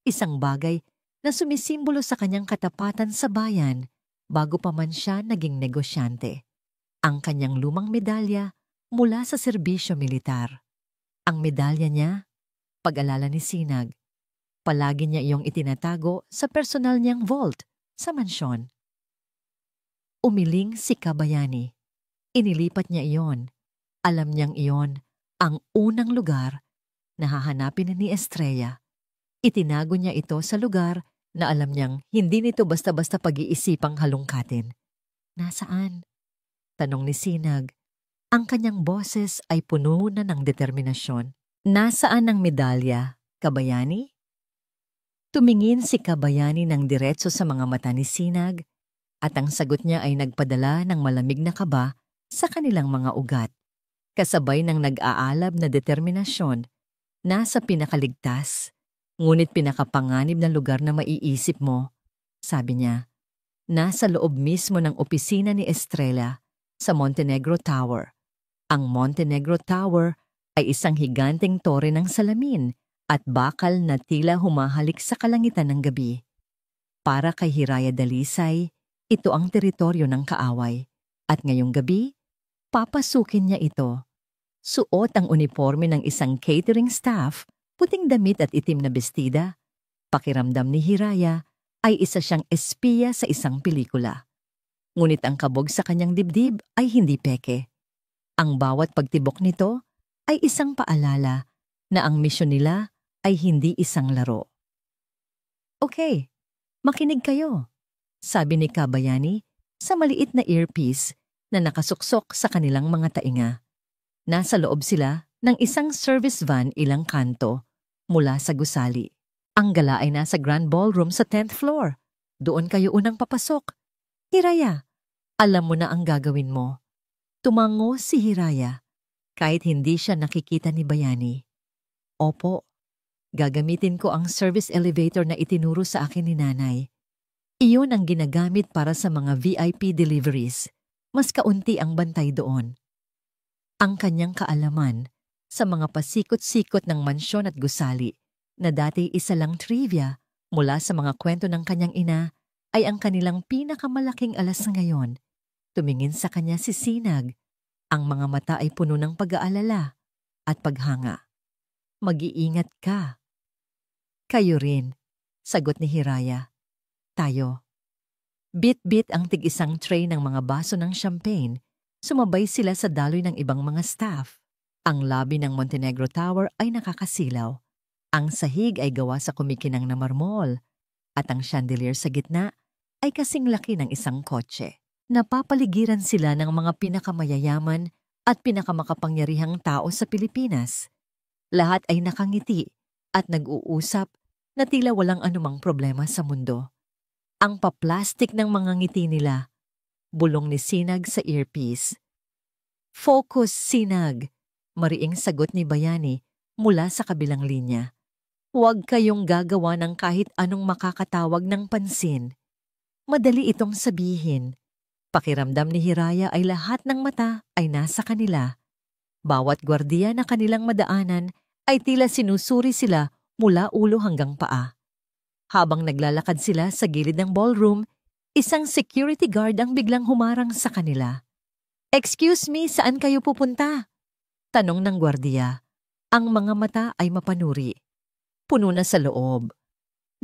Speaker 1: Isang bagay na sumisimbolo sa kanyang katapatan sa bayan bago pa man siya naging negosyante. Ang kanyang lumang medalya mula sa serbisyo militar. Ang medalya niya, pag-alala ni Sinag, palagi niya iyong itinatago sa personal niyang vault sa mansyon. Umiling si Kabayani. Inilipat niya iyon. Alam niyang iyon ang unang lugar na hahanapin ni Estrella. Itinago niya ito sa lugar na alam niyang hindi nito basta-basta pag-iisipang halongkatin. Nasaan? Tanong ni Sinag. Ang kanyang boses ay puno na ng determinasyon. Nasaan ang medalya, Kabayani? Tumingin si Kabayani ng diretso sa mga mata ni Sinag at ang sagot niya ay nagpadala ng malamig na kaba sa kanilang mga ugat. Kasabay ng nag-aalab na determinasyon, nasa pinakaligtas, ngunit pinakapanganib na lugar na maiisip mo, sabi niya, nasa loob mismo ng opisina ni Estrella sa Montenegro Tower. Ang Montenegro Tower ay isang higanteng tore ng salamin at bakal na tila humahalik sa kalangitan ng gabi. Para kay Hiraya Dalisay, ito ang teritoryo ng kaaway. At ngayong gabi, papasukin niya ito. Suot ang uniforme ng isang catering staff, puting damit at itim na bestida. Pakiramdam ni Hiraya ay isa siyang espiya sa isang pelikula. Ngunit ang kabog sa kanyang dibdib ay hindi peke. Ang bawat pagtibok nito ay isang paalala na ang misyon nila ay hindi isang laro. Okay, makinig kayo, sabi ni Kabayani sa maliit na earpiece na nakasuksok sa kanilang mga tainga. Nasa loob sila ng isang service van ilang kanto mula sa gusali. Ang gala ay nasa grand ballroom sa 10th floor. Doon kayo unang papasok. Hiraya, alam mo na ang gagawin mo. Tumango si Hiraya kahit hindi siya nakikita ni Bayani. Opo, Gagamitin ko ang service elevator na itinuro sa akin ni nanay. Iyon ang ginagamit para sa mga VIP deliveries. Mas kaunti ang bantay doon. Ang kanyang kaalaman sa mga pasikot-sikot ng mansyon at gusali na dati isa lang trivia mula sa mga kwento ng kanyang ina ay ang kanilang pinakamalaking alas ngayon. Tumingin sa kanya si Sinag. Ang mga mata ay puno ng pag-aalala at paghanga. Mag-iingat ka. Kayo rin, sagot ni Hiraya. Tayo. Bit-bit ang tig-isang tray ng mga baso ng champagne. Sumabay sila sa daloy ng ibang mga staff. Ang lobby ng Montenegro Tower ay nakakasilaw. Ang sahig ay gawa sa kumikinang na marmol. At ang chandelier sa gitna ay kasing laki ng isang kotse. Napapaligiran sila ng mga pinakamayayaman at pinakamakapangyarihang tao sa Pilipinas. Lahat ay nakangiti at nag-uusap na tila walang anumang problema sa mundo. Ang paplastik ng mga ngiti nila, bulong ni Sinag sa earpiece. Focus, Sinag, mariing sagot ni Bayani mula sa kabilang linya. Huwag kayong gagawa ng kahit anong makakatawag ng pansin. Madali itong sabihin. Pakiramdam ni Hiraya ay lahat ng mata ay nasa kanila. Bawat gwardiya na kanilang madaanan ay tila sinusuri sila mula ulo hanggang paa. Habang naglalakad sila sa gilid ng ballroom, isang security guard ang biglang humarang sa kanila. "Excuse me, saan kayo pupunta?" Tanong ng gwardiya. Ang mga mata ay mapanuri. Puno na sa loob.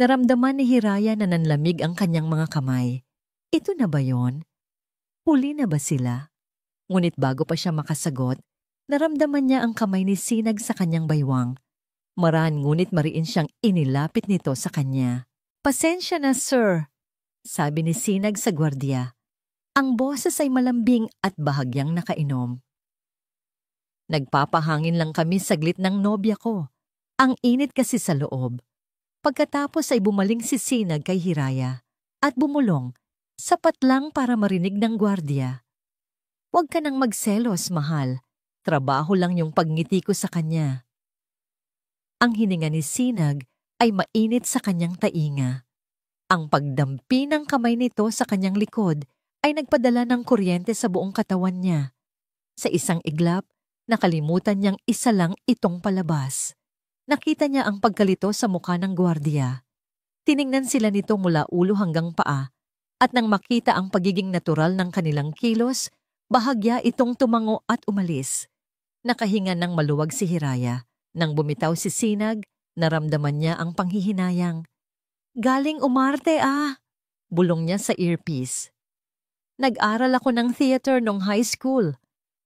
Speaker 1: Naramdaman ni Hiraya na nanlamig ang kanyang mga kamay. Ito na ba yon? Huli na ba sila? Ngunit bago pa siya makasagot, naramdaman niya ang kamay ni Sinag sa kanyang baywang. Maraan ngunit mariin siyang inilapit nito sa kanya. "Pasensya na, sir," sabi ni Sinag sa gwardiya. Ang boses ay malambing at bahagyang nakainom. "Nagpapahangin lang kami saglit ng nobya ko. Ang init kasi sa loob." Pagkatapos ay bumaling si Sinag kay Hiraya at bumulong, sapat lang para marinig ng gwardiya. "Huwag ka nang magselos, mahal. Trabaho lang yung pagngiti ko sa kanya." Ang hininga ni Sinag ay mainit sa kanyang tainga. Ang pagdampi ng kamay nito sa kanyang likod ay nagpadala ng kuryente sa buong katawan niya. Sa isang iglap, nakalimutan niyang isa lang itong palabas. Nakita niya ang pagkalito sa mukha ng gwardiya. Tiningnan sila nito mula ulo hanggang paa at nang makita ang pagiging natural ng kanilang kilos, bahagya itong tumango at umalis. Nakahinga ng maluwag si Hiraya. Nang bumitaw si Sinag, naramdaman niya ang panghihinayang. "Galing umarte bulong niya sa earpiece. "Nag-aral ako ng theater nung high school."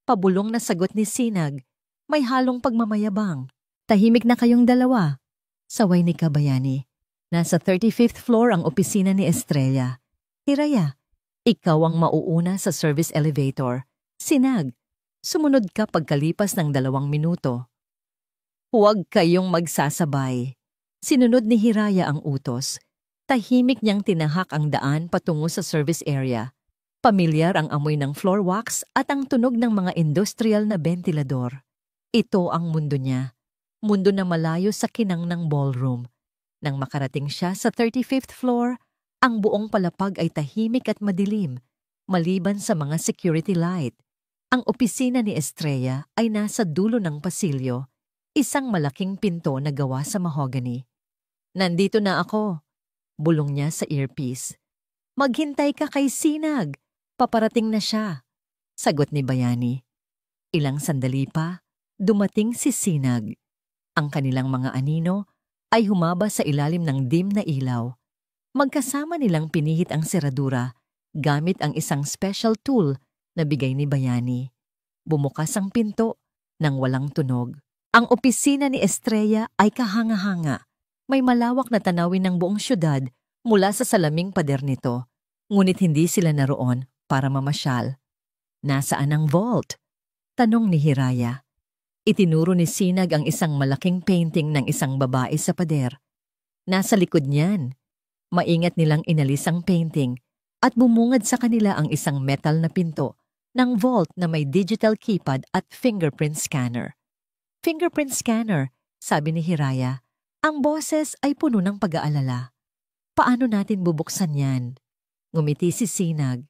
Speaker 1: Pabulong na sagot ni Sinag. May halong pagmamayabang. "Tahimik na kayong dalawa." Saway ni Kabayani. Nasa 35th floor ang opisina ni Estrella. "Hiraya, ikaw ang mauuna sa service elevator. Sinag, sumunod ka pagkalipas ng 2 minuto." "Huwag kayong magsasabay." Sinunod ni Hiraya ang utos. Tahimik niyang tinahak ang daan patungo sa service area. Pamilyar ang amoy ng floor wax at ang tunog ng mga industrial na bentilador. Ito ang mundo niya. Mundo na malayo sa kinang ng ballroom. Nang makarating siya sa 35th floor, ang buong palapag ay tahimik at madilim, maliban sa mga security light. Ang opisina ni Estrella ay nasa dulo ng pasilyo. Isang malaking pinto na gawa sa mahogany. "Nandito na ako," bulong niya sa earpiece. "Maghintay ka kay Sinag. Paparating na siya," sagot ni Bayani. Ilang sandali pa, dumating si Sinag. Ang kanilang mga anino ay humaba sa ilalim ng dim na ilaw. Magkasama nilang pinihit ang seradura gamit ang isang special tool na bigay ni Bayani. Bumukas ang pinto nang walang tunog. Ang opisina ni Estrella ay kahanga-hanga. May malawak na tanawin ng buong syudad mula sa salaming pader nito. Ngunit hindi sila naroon para mamasyal. "Nasaan ang vault?" tanong ni Hiraya. Itinuro ni Sinag ang isang malaking painting ng isang babae sa pader. "Nasa likod niyan." Maingat nilang inalis ang painting at bumungad sa kanila ang isang metal na pinto ng vault na may digital keypad at fingerprint scanner. "Fingerprint scanner," sabi ni Hiraya. Ang boses ay puno ng pag-aalala. Paano natin bubuksan yan? Ngumiti si Sinag.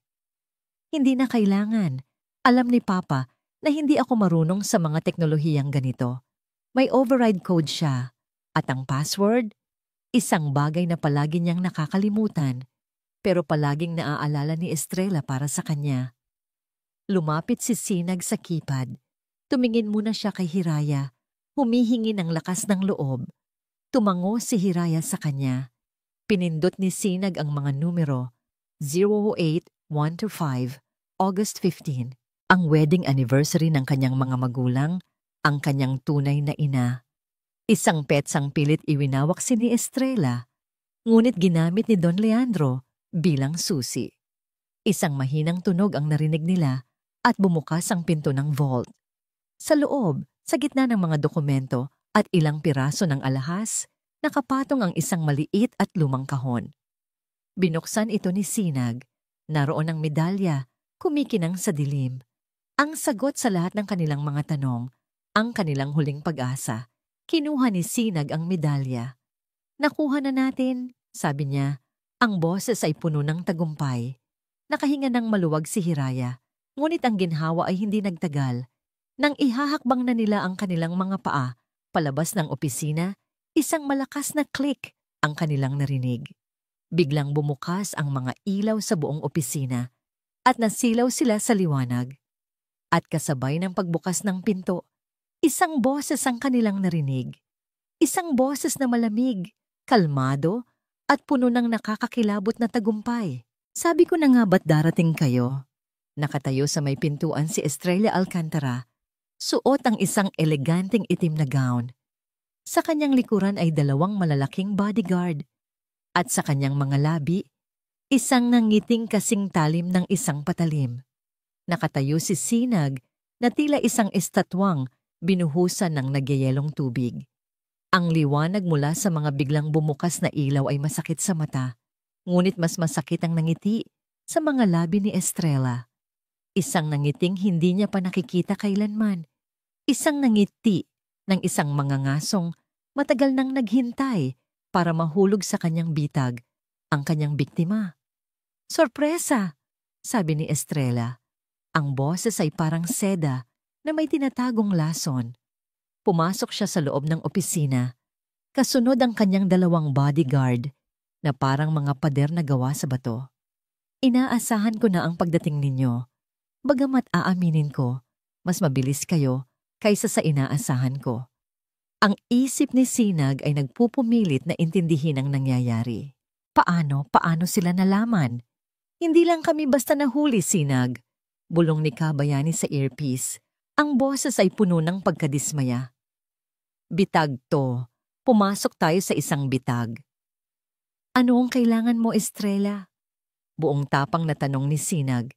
Speaker 1: Hindi na kailangan. Alam ni Papa na hindi ako marunong sa mga teknolohiyang ganito. May override code siya. At ang password? Isang bagay na palagi niyang nakakalimutan, pero palaging naaalala ni Estrella para sa kanya. Lumapit si Sinag sa keypad. Tumingin muna siya kay Hiraya. Humihingi ng lakas ng loob. Tumango si Hiraya sa kanya. Pinindot ni Sinag ang mga numero 08125, August 15, ang wedding anniversary ng kanyang mga magulang, ang kanyang tunay na ina. Isang petsang pilit iwinawak si ni Estrella, ngunit ginamit ni Don Leandro bilang susi. Isang mahinang tunog ang narinig nila at bumukas ang pinto ng vault. Sa loob, sa gitna ng mga dokumento at ilang piraso ng alahas, nakapatong ang isang maliit at lumang kahon. Binuksan ito ni Sinag. Naroon ang medalya, kumikinang sa dilim. Ang sagot sa lahat ng kanilang mga tanong, ang kanilang huling pag-asa. Kinuha ni Sinag ang medalya. Nakuha na natin, sabi niya. Ang boses ay puno ng tagumpay. Nakahinga ng maluwag si Hiraya, ngunit ang ginhawa ay hindi nagtagal. Nang ihahakbang na nila ang kanilang mga paa, palabas ng opisina, isang malakas na click ang kanilang narinig. Biglang bumukas ang mga ilaw sa buong opisina at nasilaw sila sa liwanag. At kasabay ng pagbukas ng pinto, isang boses ang kanilang narinig. Isang boses na malamig, kalmado, at puno ng nakakakilabot na tagumpay. Sabi ko na nga ba't darating kayo? Nakatayo sa may pintuan si Estrella Alcantara. Suot ang isang eleganteng itim na gown. Sa kanyang likuran ay 2 malalaking bodyguard. At sa kanyang mga labi, isang nangiting kasing talim ng isang patalim. Nakatayo si Sinag na tila isang estatwang binuhusan ng nagyayelong tubig. Ang liwanag mula sa mga biglang bumukas na ilaw ay masakit sa mata, ngunit mas masakit ang nangiti sa mga labi ni Estrella. Isang nangiting hindi niya pa nakikita kailanman. Isang nangiti ng isang mangangasong matagal nang naghintay para mahulog sa kanyang bitag ang kanyang biktima. Sorpresa! Sabi ni Estrella. Ang boses ay parang seda na may tinatagong lason. Pumasok siya sa loob ng opisina. Kasunod ang kanyang 2 bodyguard na parang mga pader na gawa sa bato. Inaasahan ko na ang pagdating ninyo. Bagamat aaminin ko, mas mabilis kayo kaysa sa inaasahan ko. Ang isip ni Sinag ay nagpupumilit na intindihin ang nangyayari. Paano sila nalaman? Hindi lang kami basta nahuli, Sinag. Bulong ni Kabayani sa earpiece. Ang boses ay puno ng pagkadismaya. Bitag to. Pumasok tayo sa isang bitag. Ano ang kailangan mo, Estrella? Buong tapang na tanong ni Sinag.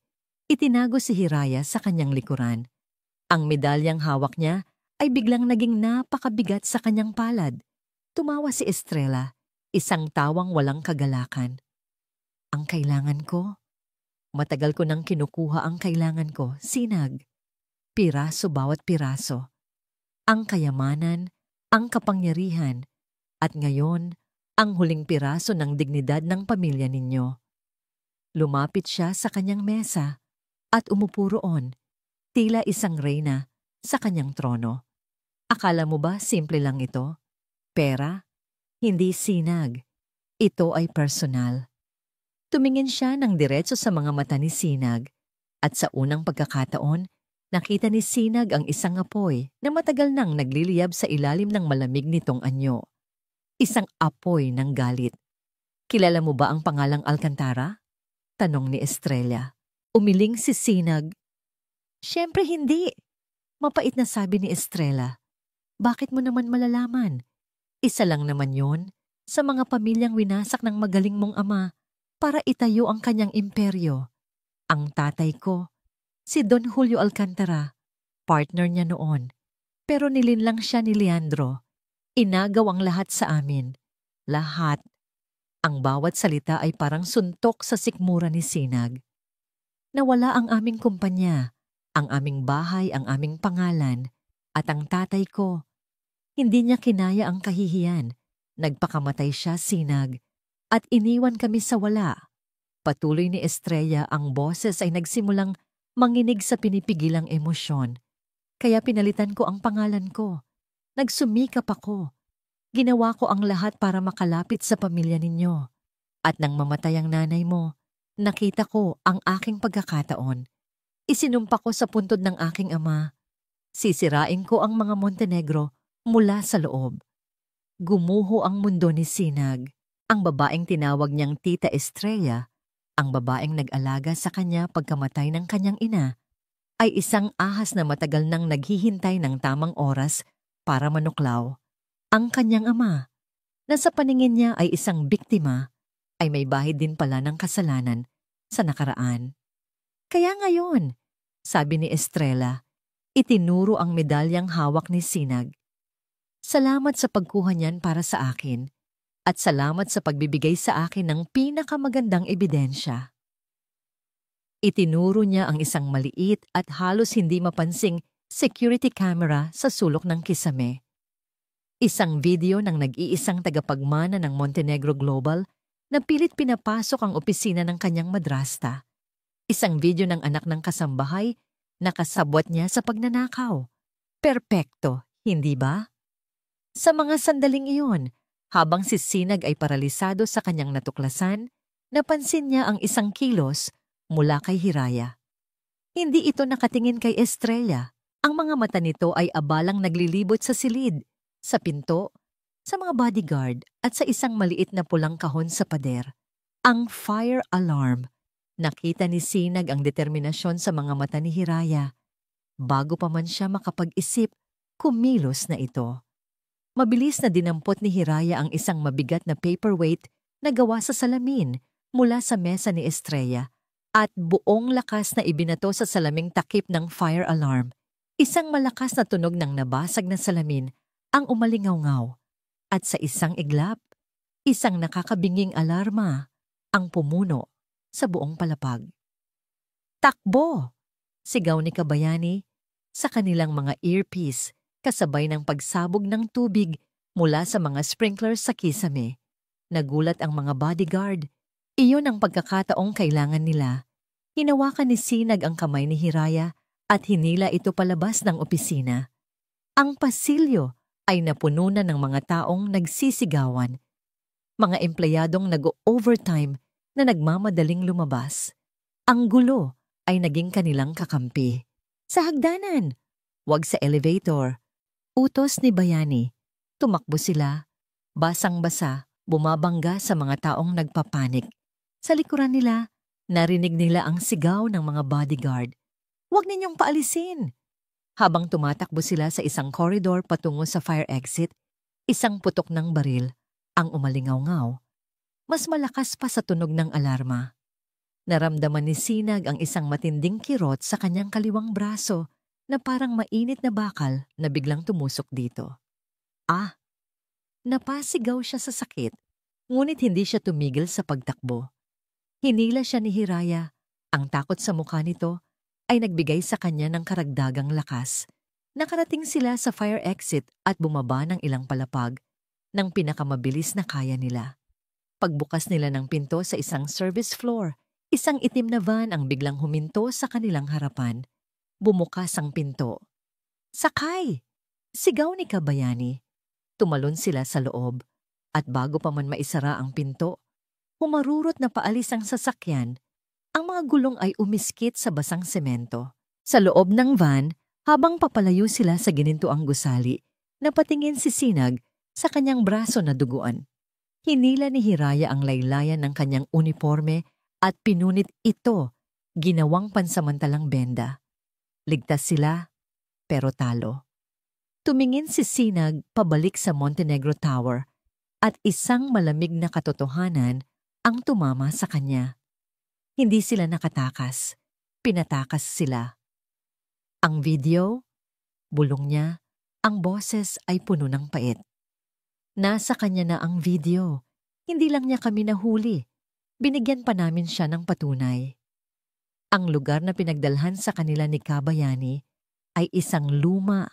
Speaker 1: Itinago si Hiraya sa kanyang likuran. Ang medalyang hawak niya ay biglang naging napakabigat sa kanyang palad. Tumawa si Estrella, isang tawang walang kagalakan. Ang kailangan ko? Matagal ko nang kinukuha ang kailangan ko, Sinag. Piraso bawat piraso. Ang kayamanan, ang kapangyarihan, at ngayon, ang huling piraso ng dignidad ng pamilya ninyo. Lumapit siya sa kanyang mesa at umupo roon, tila isang reyna sa kanyang trono. Akala mo ba simple lang ito? Pera? Hindi, Sinag. Ito ay personal. Tumingin siya ng diretso sa mga mata ni Sinag at sa unang pagkakataon, nakita ni Sinag ang isang apoy na matagal nang nagliliyab sa ilalim ng malamig nitong anyo. Isang apoy ng galit. Kilala mo ba ang pangalang Alcantara? Tanong ni Estrella. Umiling si Sinag. Siyempre hindi. Mapait na sabi ni Estrella. Bakit mo naman malalaman? Isa lang naman yon sa mga pamilyang winasak ng magaling mong ama para itayo ang kanyang imperyo. Ang tatay ko, si Don Julio Alcantara, partner niya noon. Pero nilinlang siya ni Leandro. Inagaw ang lahat sa amin. Lahat. Ang bawat salita ay parang suntok sa sikmura ni Sinag. Nawala ang aming kumpanya, ang aming bahay, ang aming pangalan, at ang tatay ko. Hindi niya kinaya ang kahihiyan, Nagpakamatay siya, Sinag, at iniwan kami sa wala. Patuloy ni Estrella, ang boses ay nagsimulang manginig sa pinipigilang emosyon. Kaya pinalitan ko ang pangalan ko. Nagsumikap ako. Ginawa ko ang lahat para makalapit sa pamilya ninyo. At nang mamatay ang nanay mo, nakita ko ang aking pagkakataon. Isinumpa ko sa puntod ng aking ama. Sisirain ko ang mga Montenegro mula sa loob. Gumuho ang mundo ni Sinag. Ang babaeng tinawag niyang Tita Estrella, ang babaeng nag-alaga sa kanya pagkamatay ng kanyang ina, ay isang ahas na matagal nang naghihintay ng tamang oras para manuklaw. Ang kanyang ama, na sa paningin niya ay isang biktima, ay may bahid din pala ng kasalanan sa nakaraan. Kaya ngayon, sabi ni Estrella, itinuro ang medalyang hawak ni Sinag. Salamat sa pagkuha niyan para sa akin at salamat sa pagbibigay sa akin ng pinakamagandang ebidensya. Itinuro niya ang isang maliit at halos hindi mapansing security camera sa sulok ng kisame. Isang video ng nag-iisang tagapagmana ng Montenegro Global na pilit pinapasok ang opisina ng kanyang madrasta. Isang video ng anak ng kasambahay na kasabwat niya sa pagnanakaw. Perpekto, hindi ba? Sa mga sandaling iyon, habang si Sinag ay paralisado sa kanyang natuklasan, napansin niya ang isang kilos mula kay Hiraya. Hindi ito nakatingin kay Estrella. Ang mga mata nito ay abalang naglilibot sa silid, sa pinto, sa mga bodyguard at sa isang maliit na pulang kahon sa pader. Ang fire alarm. Nakita ni Sinag ang determinasyon sa mga mata ni Hiraya. Bago pa man siya makapag-isip, kumilos na ito. Mabilis na dinampot ni Hiraya ang isang mabigat na paperweight na gawa sa salamin mula sa mesa ni Estrella at buong lakas na ibinato sa salaming takip ng fire alarm. Isang malakas na tunog ng nabasag na salamin ang umalingaw-ngaw. At sa isang iglap, isang nakakabinging alarma ang pumuno sa buong palapag. Takbo! Sigaw ni Kabayani sa kanilang mga earpiece kasabay ng pagsabog ng tubig mula sa mga sprinklers sa kisame. Nagulat ang mga bodyguard. Iyon ang pagkakataong kailangan nila. Hinawakan ni Sinag ang kamay ni Hiraya at hinila ito palabas ng opisina. Ang pasilyo ay napuno na ng mga taong nagsisigawan. Mga empleyadong nag-overtime na nagmamadaling lumabas. Ang gulo ay naging kanilang kakampi. Sa hagdanan, wag sa elevator. Utos ni Bayani. Tumakbo sila, basang-basa, bumabangga sa mga taong nagpapanik. Sa likuran nila, narinig nila ang sigaw ng mga bodyguard. Huwag ninyong paalisin! Habang tumatakbo sila sa isang koridor patungo sa fire exit, isang putok ng baril ang umalingaw-ngaw. Mas malakas pa sa tunog ng alarma. Naramdaman ni Sinag ang isang matinding kirot sa kanyang kaliwang braso na parang mainit na bakal na biglang tumusok dito. Napasigaw siya sa sakit, ngunit hindi siya tumigil sa pagtakbo. Hinila siya ni Hiraya. Ang takot sa mukha nito ay nagbigay sa kanya ng karagdagang lakas. Nakarating sila sa fire exit at bumaba ng ilang palapag ng pinakamabilis na kaya nila. Pagbukas nila ng pinto sa isang service floor, isang itim na van ang biglang huminto sa kanilang harapan. Bumukas ang pinto. Sakay! Sigaw ni Kabayani. Tumalon sila sa loob at bago pa man maisara ang pinto, humarurot na paalis ang sasakyan. Ang mga gulong ay umiskit sa basang semento. Sa loob ng van, habang papalayo sila sa ginintuang gusali, napatingin si Sinag sa kanyang braso na duguan. Hinila ni Hiraya ang laylayan ng kanyang uniforme at pinunit ito, ginawang pansamantalang benda. Ligtas sila, pero talo. Tumingin si Sinag pabalik sa Montenegro Tower at isang malamig na katotohanan ang tumama sa kanya. Hindi sila nakatakas. Pinatakas sila. Ang video, bulong niya, ang boses ay puno ng pait. Nasa kanya na ang video. Hindi lang niya kami nahuli. Binigyan pa namin siya ng patunay. Ang lugar na pinagdalhan sa kanila ni Kabayani ay isang luma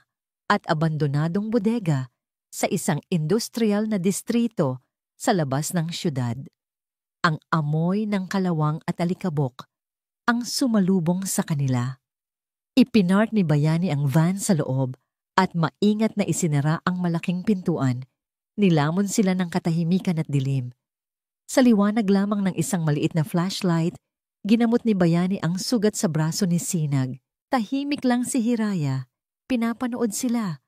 Speaker 1: at abandonadong bodega sa isang industrial na distrito sa labas ng syudad. Ang amoy ng kalawang at alikabok ang sumalubong sa kanila. Ipinark ni Bayani ang van sa loob at maingat na isinara ang malaking pintuan. Nilamon sila ng katahimikan at dilim. Sa liwanag lamang ng isang maliit na flashlight, ginamot ni Bayani ang sugat sa braso ni Sinag. Tahimik lang si Hiraya. Pinapanood sila.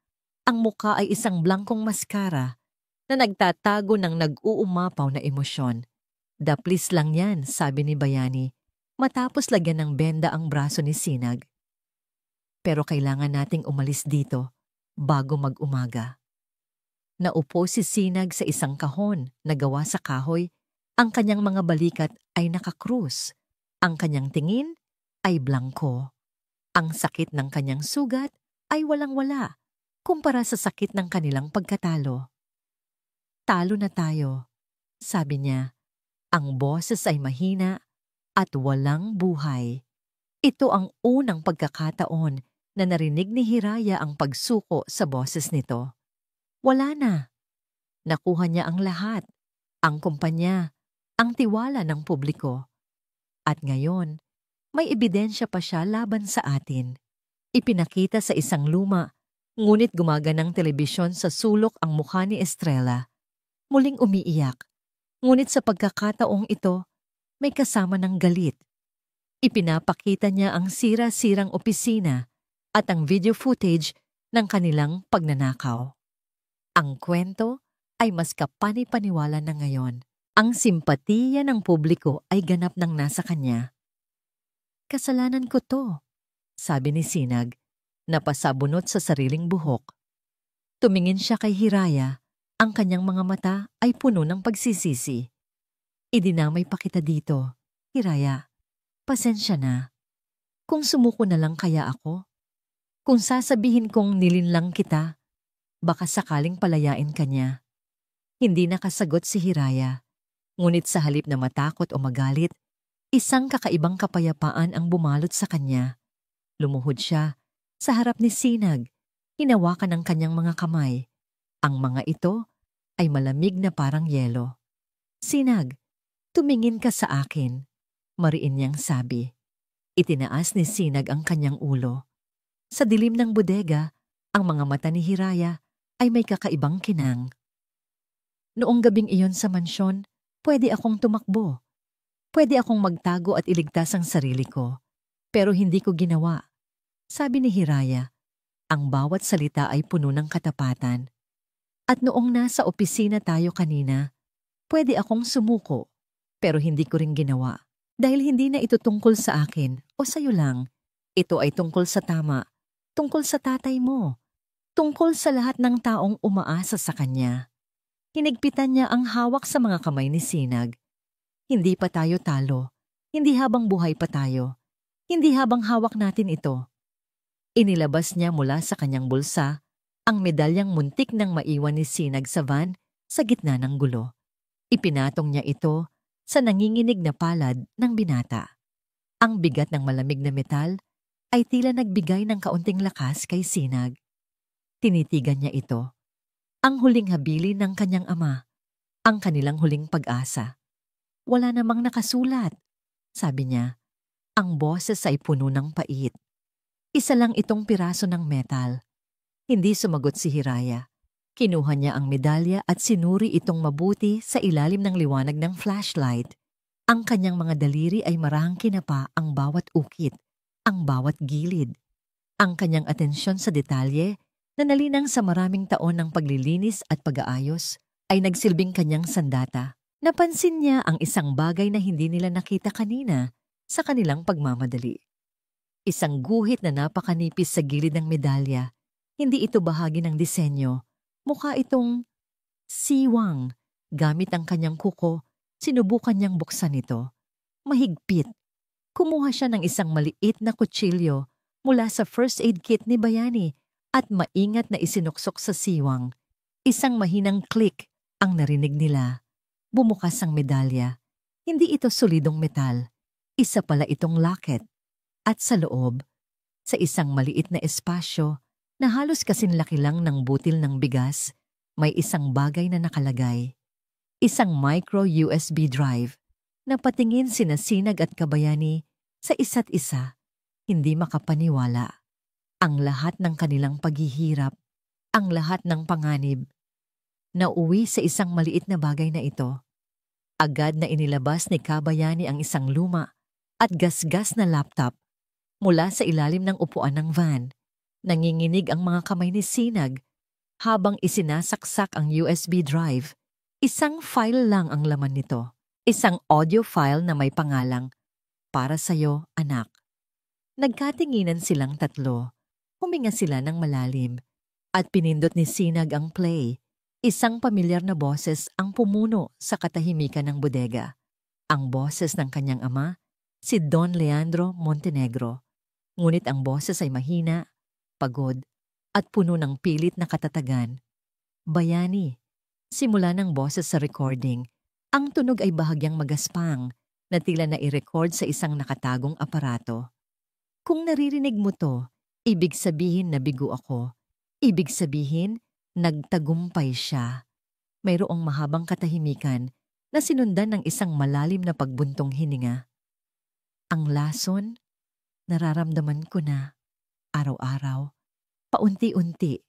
Speaker 1: Ang muka ay isang blankong maskara na nagtatago ng nag-uumapaw na emosyon. Daplis lang yan, sabi ni Bayani, matapos lagyan ng benda ang braso ni Sinag. Pero kailangan nating umalis dito bago mag-umaga. Naupo si Sinag sa isang kahon na gawa sa kahoy. Ang kanyang mga balikat ay nakakrus. Ang kanyang tingin ay blangko. Ang sakit ng kanyang sugat ay walang-wala kumpara sa sakit ng kanilang pagkatalo. Talo na tayo, sabi niya. Ang boses ay mahina at walang buhay. Ito ang unang pagkakataon na narinig ni Hiraya ang pagsuko sa boses nito. Wala na. Nakuha niya ang lahat, ang kumpanya, ang tiwala ng publiko. At ngayon, may ebidensya pa siya laban sa atin. Ipinakita sa isang luma, ngunit gumaganang telebisyon sa sulok ang mukha ni Estrella. Muling umiiyak, ngunit sa pagkakataong ito, may kasama ng galit. Ipinapakita niya ang sira-sirang opisina at ang video footage ng kanilang pagnanakaw. Ang kwento ay mas kapani-paniwala na ngayon. Ang simpatiya ng publiko ay ganap ng nasa kanya. Kasalanan ko to, sabi ni Sinag, napasabunot sa sariling buhok. Tumingin siya kay Hiraya, ang kanyang mga mata ay puno ng pagsisisi. Idinamay pa kita dito, Hiraya. Pasensya na. Kung sumuko na lang kaya ako? Kung sasabihin kong nilinlang kita, baka sakaling palayain ka niya. Hindi nakasagot si Hiraya. Ngunit sa halip na matakot o magalit, isang kakaibang kapayapaan ang bumalot sa kanya. Lumuhod siya sa harap ni Sinag, hinawakan ng kanyang mga kamay. Ang mga ito ay malamig na parang yelo. Sinag, tumingin ka sa akin, mariin niyang sabi. Itinaas ni Sinag ang kanyang ulo. Sa dilim ng bodega, ang mga mata ni Hiraya ay may kakaibang kinang. Noong gabing iyon sa mansyon, pwede akong tumakbo. Pwede akong magtago at iligtas ang sarili ko. Pero hindi ko ginawa. Sabi ni Hiraya, ang bawat salita ay puno ng katapatan. At noong nasa opisina tayo kanina, pwede akong sumuko. Pero hindi ko rin ginawa. Dahil hindi na ito tungkol sa akin o sa'yo lang. Ito ay tungkol sa tama. Tungkol sa tatay mo. Tungkol sa lahat ng taong umaasa sa kanya. Hinigpitan niya ang hawak sa mga kamay ni Sinag. Hindi pa tayo talo. Hindi habang buhay pa tayo. Hindi habang hawak natin ito. Inilabas niya mula sa kanyang bulsa ang medalyang muntik nang maiwan ni Sinag sa van sa gitna ng gulo. Ipinatong niya ito sa nanginginig na palad ng binata. Ang bigat ng malamig na metal ay tila nagbigay ng kaunting lakas kay Sinag. Tinitigan niya ito. Ang huling habilin ng kanyang ama, ang kanilang huling pag-asa. Wala namang nakasulat, sabi niya. Ang boses ay puno ng pait. Isa lang itong piraso ng metal. Hindi sumagot si Hiraya. Kinuha niya ang medalya at sinuri itong mabuti sa ilalim ng liwanag ng flashlight. Ang kanyang mga daliri ay marahang kinapa ang bawat ukit, ang bawat gilid. Ang kanyang atensyon sa detalye na nalinang sa maraming taon ng paglilinis at pag-aayos ay nagsilbing kanyang sandata. Napansin niya ang isang bagay na hindi nila nakita kanina sa kanilang pagmamadali. Isang guhit na napakanipis sa gilid ng medalya. Hindi ito bahagi ng disenyo. Mukha itong siwang. Gamit ang kanyang kuko, sinubukan niyang buksan ito. Mahigpit. Kumuha siya ng isang maliit na kutsilyo mula sa first aid kit ni Bayani at maingat na isinuksok sa siwang. Isang mahinang click ang narinig nila. Bumukas ang medalya. Hindi ito solidong metal. Isa pala itong locket. At sa loob, sa isang maliit na espasyo na halos kasinlaki lang ng butil ng bigas, may isang bagay na nakalagay. Isang micro USB drive na patingin sina Sinag at Kabayani sa isa't isa, hindi makapaniwala. Ang lahat ng kanilang paghihirap, ang lahat ng panganib, nauwi sa isang maliit na bagay na ito. Agad na inilabas ni Kabayani ang isang luma at gasgas na laptop mula sa ilalim ng upuan ng van. Nanginginig ang mga kamay ni Sinag habang isinasaksak ang USB drive. Isang file lang ang laman nito. Isang audio file na may pangalang, "Para sa'yo, anak." Nagkatinginan silang tatlo. Huminga sila ng malalim at pinindot ni Sinag ang play. Isang pamilyar na boses ang pumuno sa katahimikan ng bodega. Ang boses ng kanyang ama, si Don Leandro Montenegro. Ngunit ang boses ay mahina, pagod, at puno ng pilit na katatagan. Bayani. Simula ng boses sa recording, ang tunog ay bahagyang magaspang na tila na i-record sa isang nakatagong aparato. Kung naririnig mo to, ibig sabihin na bigo ako. Ibig sabihin, nagtagumpay siya. Mayroong mahabang katahimikan na sinundan ng isang malalim na pagbuntong hininga. Ang lason, nararamdaman ko na, araw-araw, paunti-unti,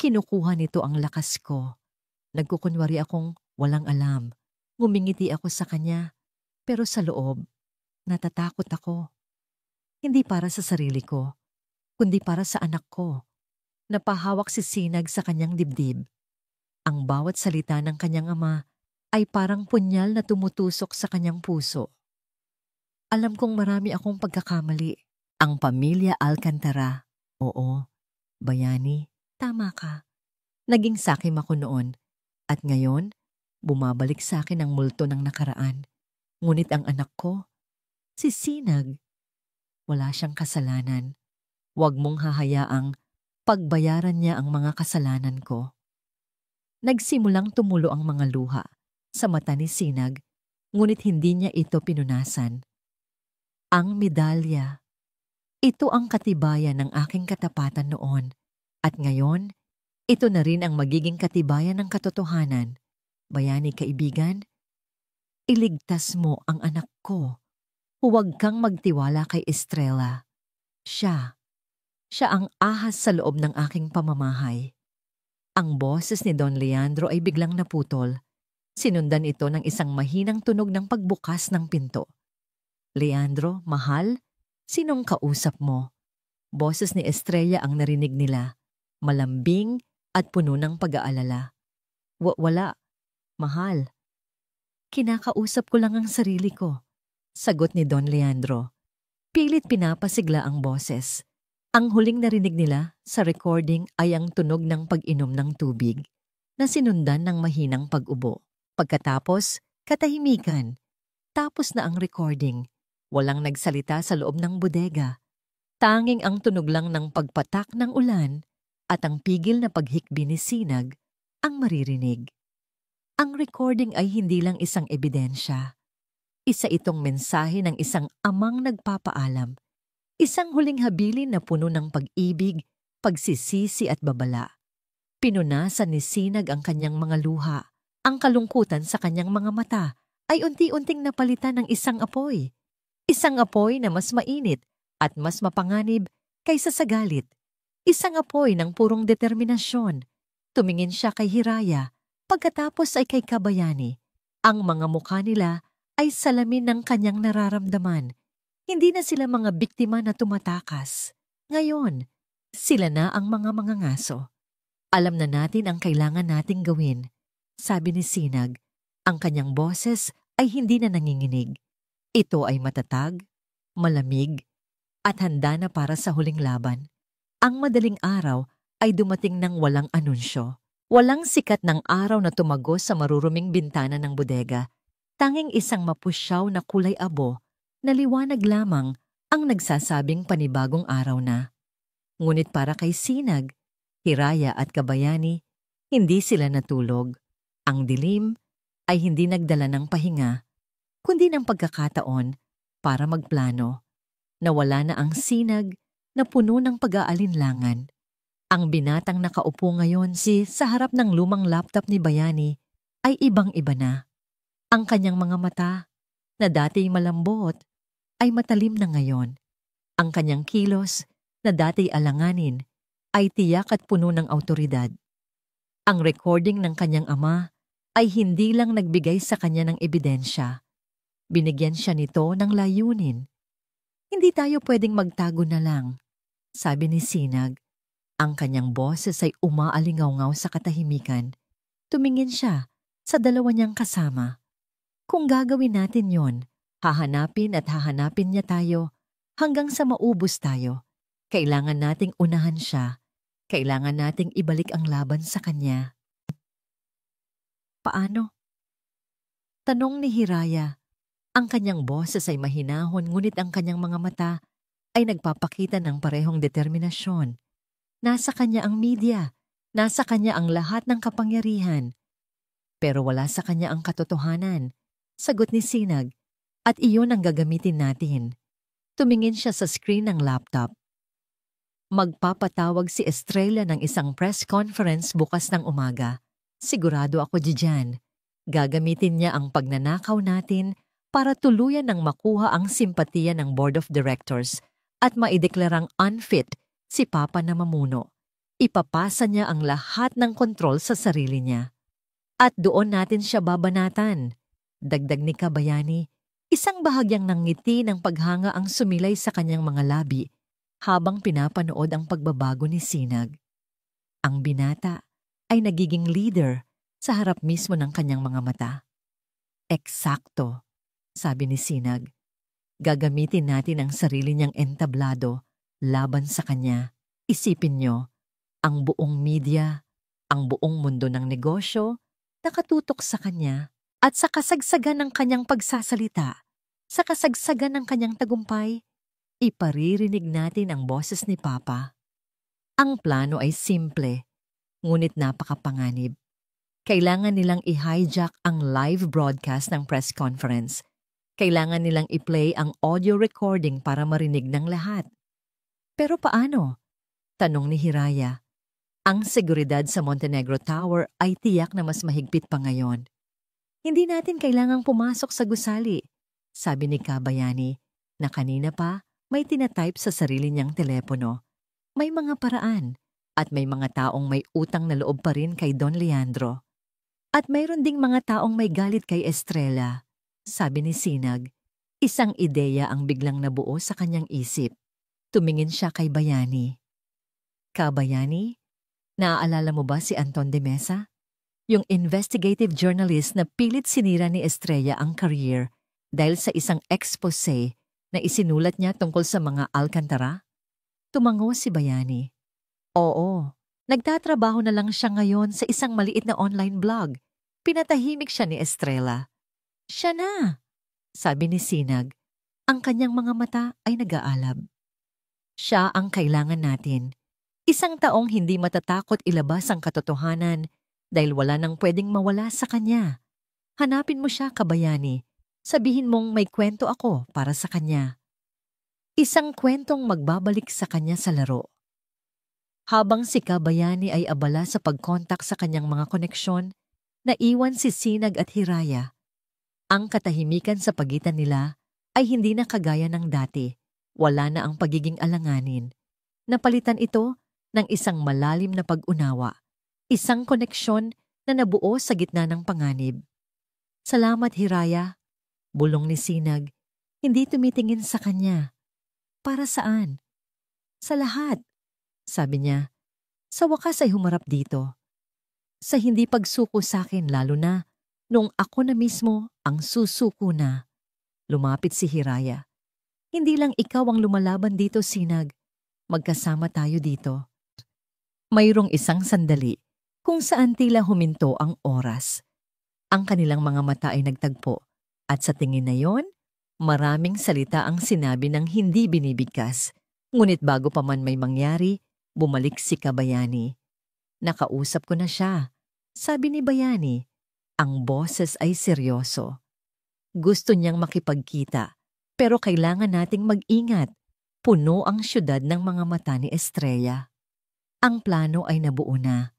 Speaker 1: kinukuha nito ang lakas ko. Nagkukunwari akong walang alam. Ngumingiti ako sa kanya, pero sa loob, natatakot ako. Hindi para sa sarili ko, kundi para sa anak ko. Napahawak si Sinag sa kanyang dibdib. Ang bawat salita ng kanyang ama ay parang punyal na tumutusok sa kanyang puso. Alam kong marami akong pagkakamali. Ang pamilya Alcantara. Oo, Bayani, tama ka. Naging sakim ako noon. At ngayon, bumabalik sa akin ang multo ng nakaraan. Ngunit ang anak ko, si Sinag, wala siyang kasalanan. Huwag mong hahayaang pagbayaran niya ang mga kasalanan ko. Nagsimulang tumulo ang mga luha sa mata ni Sinag, ngunit hindi niya ito pinunasan. Ang medalya. Ito ang katibayan ng aking katapatan noon. At ngayon, ito na rin ang magiging katibayan ng katotohanan. Bayani kaibigan, iligtas mo ang anak ko. Huwag kang magtiwala kay Estrella. Siya ang ahas sa loob ng aking pamamahay. Ang boses ni Don Leandro ay biglang naputol. Sinundan ito ng isang mahinang tunog ng pagbukas ng pinto. Leandro, mahal, sinong kausap mo? Boses ni Estrella ang narinig nila. Malambing at puno ng pag-aalala. Wala, mahal. Kinakausap ko lang ang sarili ko, sagot ni Don Leandro. Pilit pinapasigla ang boses. Ang huling narinig nila sa recording ay ang tunog ng pag-inom ng tubig na sinundan ng mahinang pag-ubo. Pagkatapos, katahimikan. Tapos na ang recording. Walang nagsalita sa loob ng bodega. Tanging ang tunog lang ng pagpatak ng ulan at ang pigil na paghikbi ni Sinag ang maririnig. Ang recording ay hindi lang isang ebidensya. Isa itong mensahe ng isang amang nagpapaalam. Isang huling habilin na puno ng pag-ibig, pagsisisi at babala. Pinunasan ni Sinag ang kanyang mga luha. Ang kalungkutan sa kanyang mga mata ay unti-unting napalitan ng isang apoy. Isang apoy na mas mainit at mas mapanganib kaysa sa galit. Isang apoy ng purong determinasyon. Tumingin siya kay Hiraya, pagkatapos ay kay Kabayani. Ang mga mukha nila ay salamin ng kanyang nararamdaman. Hindi na sila mga biktima na tumatakas. Ngayon, sila na ang mga mangangaso. Alam na natin ang kailangan nating gawin. Sabi ni Sinag, ang kanyang boses ay hindi na nanginginig. Ito ay matatag, malamig, at handa na para sa huling laban. Ang madaling araw ay dumating ng walang anunsyo. Walang sikat ng araw na tumagos sa maruruming bintana ng bodega. Tanging isang mapusyaw na kulay abo na liwanag lamang ang nagsasabing panibagong araw na. Ngunit para kay Sinag, Hiraya at Kabayani, hindi sila natulog. Ang dilim ay hindi nagdala ng pahinga, kundi ng pagkakataon para magplano. Nawala na ang Sinag na puno ng pag-aalinlangan. Ang binatang nakaupo ngayon sa harap ng lumang laptop ni Bayani ay ibang-iba na. Ang kanyang mga mata, na dati malambot, ay matalim na ngayon. Ang kanyang kilos, na dati alanganin, ay tiyak at puno ng awtoridad. Ang recording ng kanyang ama ay hindi lang nagbigay sa kanya ng ebidensya. Binigyan siya nito ng layunin. Hindi tayo pwedeng magtago na lang, sabi ni Sinag. Ang kanyang boses ay umaalingaw-ngaw sa katahimikan. Tumingin siya sa dalawa niyang kasama. Kung gagawin natin yon, hahanapin at hahanapin niya tayo hanggang sa maubos tayo. Kailangan nating unahan siya. Kailangan nating ibalik ang laban sa kanya. Paano? Tanong ni Hiraya. Ang kanyang boses ay mahinahon ngunit ang kanyang mga mata ay nagpapakita ng parehong determinasyon. Nasa kanya ang media, nasa kanya ang lahat ng kapangyarihan. Pero wala sa kanya ang katotohanan, sagot ni Sinag, at iyon ang gagamitin natin. Tumingin siya sa screen ng laptop. Magpapatawag si Estrella ng isang press conference bukas ng umaga. Sigurado ako diyan. Gagamitin niya ang pagnanakaw natin para tuluyan ng makuha ang simpatiya ng Board of Directors at maideklarang unfit si Papa na mamuno. Ipapasa niya ang lahat ng kontrol sa sarili niya. At doon natin siya babanatan. Dagdag ni Kabayani, isang bahagyang ng ngiti ng paghanga ang sumilay sa kanyang mga labi habang pinapanood ang pagbabago ni Sinag. Ang binata ay nagiging leader sa harap mismo ng kanyang mga mata. Eksakto, sabi ni Sinag. Gagamitin natin ang sarili niyang entablado laban sa kanya. Isipin niyo, ang buong media, ang buong mundo ng negosyo, nakatutok sa kanya at sa kasagsagan ng kanyang pagsasalita, sa kasagsagan ng kanyang tagumpay, iparirinig natin ang boses ni Papa. Ang plano ay simple, ngunit napakapanganib. Kailangan nilang i-hijack ang live broadcast ng press conference. Kailangan nilang i-play ang audio recording para marinig ng lahat. Pero paano? Tanong ni Hiraya. Ang seguridad sa Montenegro Tower ay tiyak na mas mahigpit pa ngayon. Hindi natin kailangang pumasok sa gusali, sabi ni Kabayani, na kanina pa may tinatype sa sarili niyang telepono. May mga paraan at may mga taong may utang na loob pa rin kay Don Leandro. At mayroon ding mga taong may galit kay Estrella, sabi ni Sinag. Isang ideya ang biglang nabuo sa kanyang isip. Tumingin siya kay Bayani. Kabayani, naaalala mo ba si Anton de Mesa? Yung investigative journalist na pilit sinira ni Estrella ang career dahil sa isang expose na isinulat niya tungkol sa mga Alcantara? Tumango si Bayani. Oo, nagtatrabaho na lang siya ngayon sa isang maliit na online blog. Pinatahimik siya ni Estrella. Siya na, sabi ni Sinag. Ang kanyang mga mata ay nag-aalab. Siya ang kailangan natin. Isang taong hindi matatakot ilabas ang katotohanan dahil wala nang pwedeng mawala sa kanya. Hanapin mo siya, Kabayani. Sabihin mong may kwento ako para sa kanya. Isang kwentong magbabalik sa kanya sa laro. Habang si Kabayani ay abala sa pagkontak sa kanyang mga koneksyon, naiwan si Sinag at Hiraya. Ang katahimikan sa pagitan nila ay hindi na kagaya ng dati. Wala na ang pagiging alanganin. Napalitan ito ng isang malalim na pag-unawa, isang koneksyon na nabuo sa gitna ng panganib. Salamat, Hiraya, bulong ni Sinag, hindi tumitingin sa kanya. Para saan? Sa lahat, sabi niya. Sa wakas ay humarap dito. Sa hindi pagsuko sa akin lalo na nung ako na mismo ang susuko na. Lumapit si Hiraya. Hindi lang ikaw ang lumalaban dito, Sinag. Magkasama tayo dito. Mayroong isang sandali kung saan tila huminto ang oras. Ang kanilang mga mata ay nagtagpo at sa tingin na yon, maraming salita ang sinabi ng hindi binibigkas. Ngunit bago pa man may mangyari, bumalik si Kabayani. Nakausap ko na siya. Sabi ni Bayani, ang boses ay seryoso. Gusto niyang makipagkita, pero kailangan nating mag-ingat. Puno ang syudad ng mga mata ni Estrella. Ang plano ay nabuo na.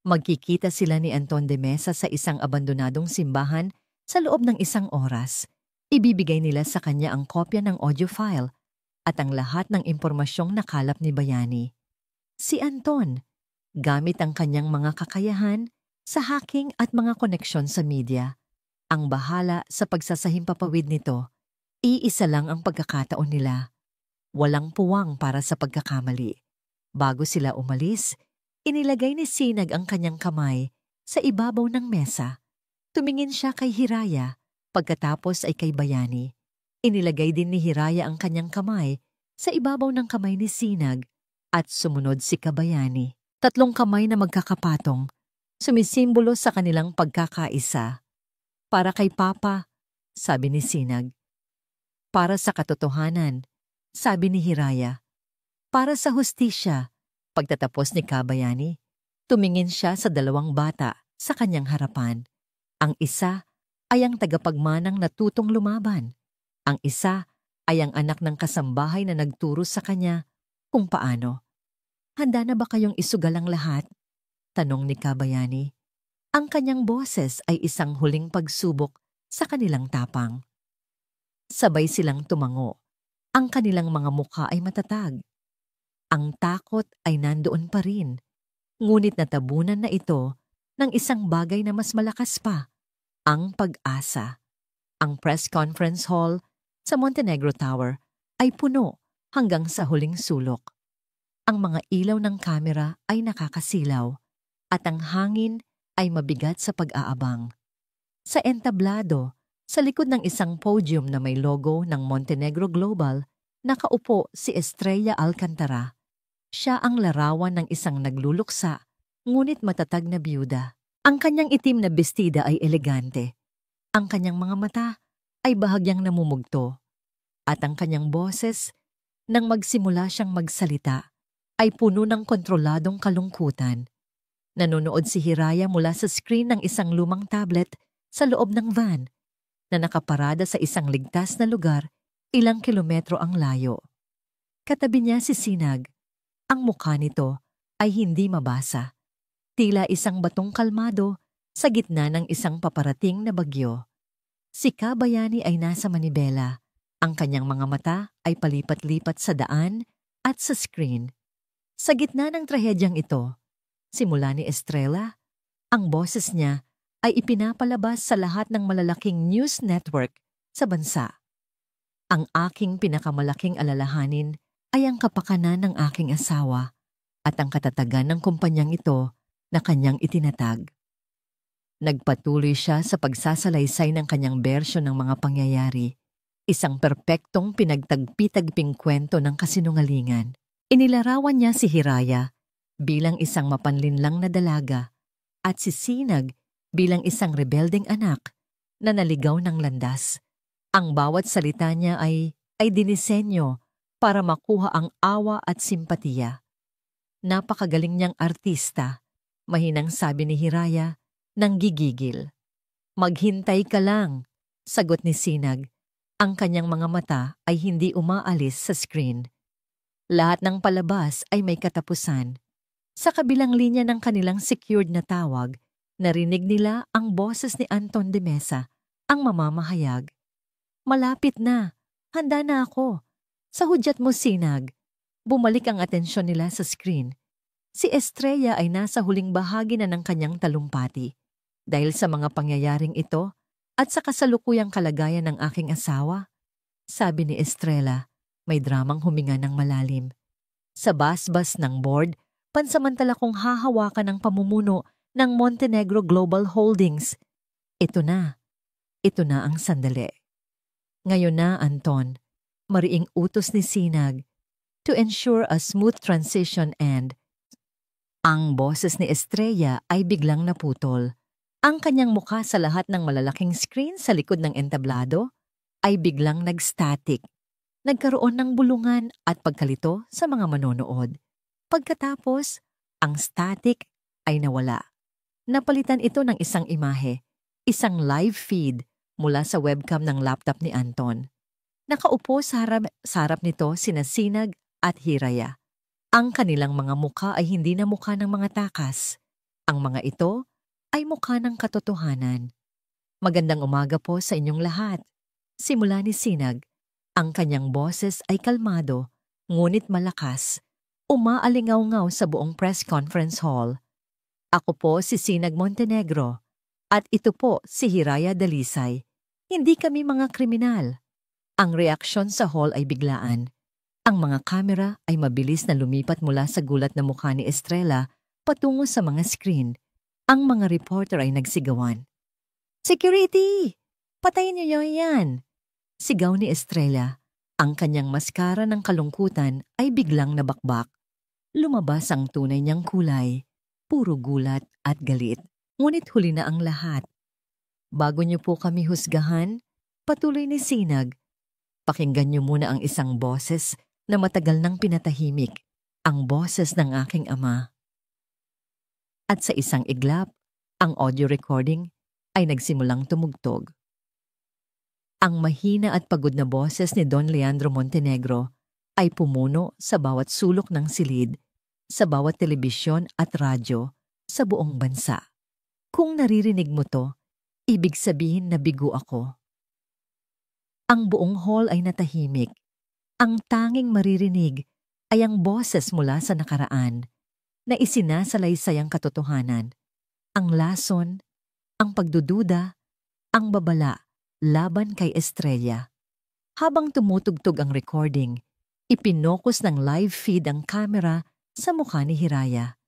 Speaker 1: Magkikita sila ni Anton de Mesa sa isang abandonadong simbahan sa loob ng 1 oras. Ibibigay nila sa kanya ang kopya ng audio file at ang lahat ng impormasyong nakalap ni Bayani. Si Anton, gamit ang kanyang mga kakayahan sa hacking at mga koneksyon sa media, ang bahala sa pagsasahimpapawid nito. Iisa lang ang pagkakataon nila. Walang puwang para sa pagkakamali. Bago sila umalis, inilagay ni Sinag ang kanyang kamay sa ibabaw ng mesa. Tumingin siya kay Hiraya, pagkatapos ay kay Bayani. Inilagay din ni Hiraya ang kanyang kamay sa ibabaw ng kamay ni Sinag at sumunod si Kabayani. 3 kamay na magkakapatong, sumisimbolo sa kanilang pagkakaisa. Para kay Papa, sabi ni Sinag. Para sa katotohanan, sabi ni Hiraya. Para sa hustisya, pagtatapos ni Kabayani, tumingin siya sa 2 bata sa kanyang harapan. Ang isa ay ang tagapagmanang natutong lumaban. Ang isa ay ang anak ng kasambahay na nagturo sa kanya kung paano. Handa na ba kayong isugal ang lahat? Tanong ni Kabayani. Ang kanyang boses ay isang huling pagsubok sa kanilang tapang. Sabay silang tumango. Ang kanilang mga mukha ay matatag. Ang takot ay nandoon pa rin. Ngunit natabunan na ito ng isang bagay na mas malakas pa, ang pag-asa. Ang press conference hall sa Montenegro Tower ay puno hanggang sa huling sulok. Ang mga ilaw ng kamera ay nakakasilaw at ang hangin ay mabigat sa pag-aabang. Sa entablado, sa likod ng isang podium na may logo ng Montenegro Global, nakaupo si Estrella Alcantara. Siya ang larawan ng isang nagluluksa, ngunit matatag na biyuda. Ang kanyang itim na bestida ay elegante. Ang kanyang mga mata ay bahagyang namumugto. At ang kanyang boses, nang magsimula siyang magsalita, ay puno ng kontroladong kalungkutan. Nanonood si Hiraya mula sa screen ng isang lumang tablet sa loob ng van na nakaparada sa isang ligtas na lugar ilang kilometro ang layo. Katabi niya si Sinag. Ang mukha nito ay hindi mabasa. Tila isang batong kalmado sa gitna ng isang paparating na bagyo. Si Kabayani ay nasa manibela. Ang kanyang mga mata ay palipat-lipat sa daan at sa screen. Sa gitna ng trahedyang ito, simula ni Estrella, ang boses niya ay ipinapalabas sa lahat ng malalaking news network sa bansa. Ang aking pinakamalaking alalahanin ay ang kapakanan ng aking asawa at ang katatagan ng kumpanyang ito na kanyang itinatag. Nagpatuloy siya sa pagsasalaysay ng kanyang bersyon ng mga pangyayari, isang perpektong pinagtagpi-tagping kwento ng kasinungalingan. Inilarawan niya si Hiraya bilang isang mapanlinlang na dalaga at si Sinag bilang isang rebeldeng anak na naligaw ng landas. Ang bawat salita niya ay dinisenyo para makuha ang awa at simpatiya. Napakagaling niyang artista, mahinang sabi ni Hiraya nang gigigil. Maghintay ka lang, sagot ni Sinag. Ang kanyang mga mata ay hindi umaalis sa screen. Lahat ng palabas ay may katapusan. Sa kabilang linya ng kanilang secured na tawag, narinig nila ang boses ni Anton de Mesa, ang mamamahayag. Malapit na. Handa na ako. Sa hudyat mo, Sinag. Bumalik ang atensyon nila sa screen. Si Estrella ay nasa huling bahagi na ng kanyang talumpati. Dahil sa mga pangyayaring ito at sa kasalukuyang kalagayan ng aking asawa, sabi ni Estrella, may dramang huminga ng malalim. Sa basbas ng board, pansamantala kong hahawakan ang pamumuno ng Montenegro Global Holdings. Ito na ang sandali. Ngayon na, Anton, mariing utos ni Sinag to ensure a smooth transition and... Ang boses ni Estrella ay biglang naputol. Ang kanyang mukha sa lahat ng malalaking screen sa likod ng entablado ay biglang nag-static. Nagkaroon ng bulungan at pagkalito sa mga manonood. Pagkatapos, ang static ay nawala. Napalitan ito ng isang imahe, isang live feed mula sa webcam ng laptop ni Anton. Nakaupo sa harap nito sina Sinag at Hiraya. Ang kanilang mga mukha ay hindi na mukha ng mga takas. Ang mga ito ay mukha ng katotohanan. Magandang umaga po sa inyong lahat. Simula ni Sinag, ang kanyang boses ay kalmado, ngunit malakas, umaalingaw-ngaw sa buong press conference hall. Ako po si Sinag Montenegro, at ito po si Hiraya Dalisay. Hindi kami mga kriminal. Ang reaksyon sa hall ay biglaan. Ang mga kamera ay mabilis na lumipat mula sa gulat na mukha ni Estrella patungo sa mga screen. Ang mga reporter ay nagsigawan. "Security! Patayin niyo yan!" Sigaw ni Estrella. Ang kanyang maskara ng kalungkutan ay biglang nabakbak. Lumabas ang tunay niyang kulay, puro gulat at galit. Ngunit huli na ang lahat. "Bago niyo po kami husgahan," patuloy ni Sinag, "pakinggan niyo muna ang isang boses na matagal nang pinatahimik, ang boses ng aking ama." At sa isang iglap, ang audio recording ay nagsimulang tumugtog. Ang mahina at pagod na boses ni Don Leandro Montenegro ay pumuno sa bawat sulok ng silid, sa bawat telebisyon at radyo sa buong bansa. Kung naririnig mo to, ibig sabihin na bigo ako. Ang buong hall ay natahimik. Ang tanging maririnig ay ang boses mula sa nakaraan na isinasalaysay ang katotohanan, ang lason, ang pagdududa, ang babala laban kay Estrella. Habang tumutugtog ang recording, ipinokus ng live feed ang kamera sa mukha ni Hiraya.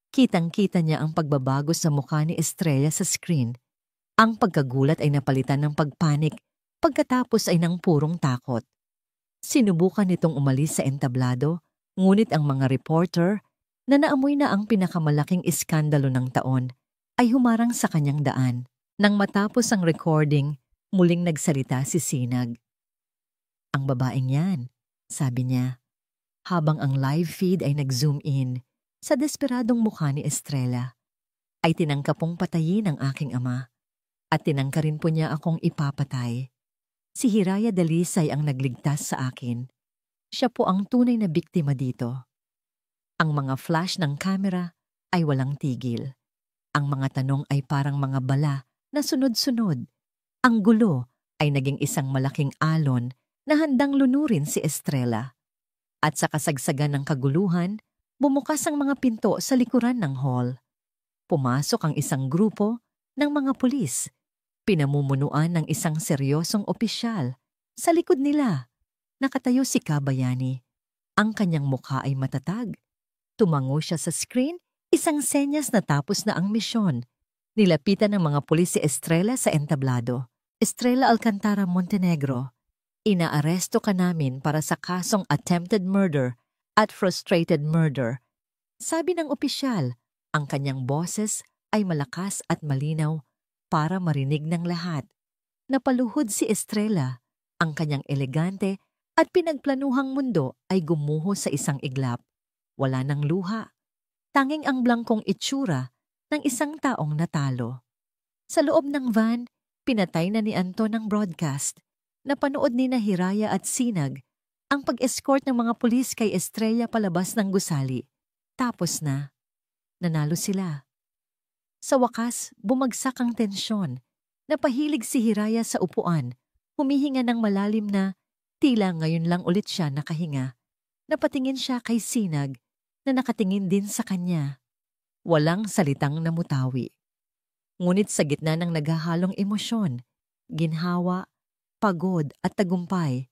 Speaker 1: Kitang-kita niya ang pagbabago sa mukha ni Estrella sa screen. Ang pagkagulat ay napalitan ng pagpanik, pagkatapos ay ng purong takot. Sinubukan nitong umalis sa entablado, ngunit ang mga reporter na naamoy na ang pinakamalaking iskandalo ng taon ay humarang sa kanyang daan. Nang matapos ang recording, muling nagsalita si Sinag. "Ang babaeng yan," sabi niya, habang ang live feed ay nag-zoom in sa desperadong mukha ni Estrella. "Ay tinangka pong patayin ang aking ama, at tinangka rin po niya akong ipapatay. Si Hiraya Dalisay ang nagligtas sa akin. Siya po ang tunay na biktima dito." Ang mga flash ng kamera ay walang tigil. Ang mga tanong ay parang mga bala na sunod-sunod. Ang gulo ay naging isang malaking alon na handang lunurin si Estrella. At sa kasagsagan ng kaguluhan, bumukas ang mga pinto sa likuran ng hall. Pumasok ang isang grupo ng mga pulis. Pinamumunuan ng isang seryosong opisyal. Sa likod nila, nakatayo si Kabayani. Ang kanyang mukha ay matatag. Tumango siya sa screen, isang senyas na tapos na ang misyon. Nilapitan ng mga pulis si Estrella sa entablado. "Estrella Alcantara Montenegro, inaaresto ka namin para sa kasong attempted murder at frustrated murder." Sabi ng opisyal, ang kanyang boses ay malakas at malinaw para marinig ng lahat. Napaluhod si Estrella, ang kanyang elegante at pinagplanuhang mundo ay gumuho sa isang iglap. Wala nang luha, tanging ang blangkong itsura ng isang taong natalo. Sa loob ng van, pinatay na ni Anton ang broadcast. Napanood ni na Hiraya at Sinag ang pag-escort ng mga pulis kay Estrella palabas ng gusali. Tapos na. Nanalo sila. Sa wakas, bumagsak ang tensyon. Napahilig si Hiraya sa upuan, humihinga ng malalim na tila ngayon lang ulit siya nakahinga. Napatingin siya kay Sinag na nakatingin din sa kanya. Walang salitang namutawi. Ngunit sa gitna ng naghahalong emosyon, ginhawa, pagod at tagumpay,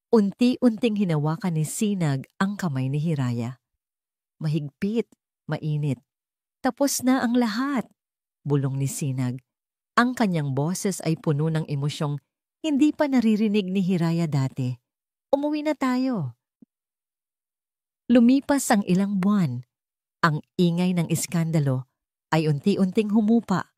Speaker 1: unti-unting hinawakan ni Sinag ang kamay ni Hiraya. Mahigpit, mainit. "Tapos na ang lahat," bulong ni Sinag. Ang kanyang boses ay puno ng emosyong hindi pa naririnig ni Hiraya dati. "Umuwi na tayo." Lumipas ang ilang buwan. Ang ingay ng iskandalo ay unti-unting humupa.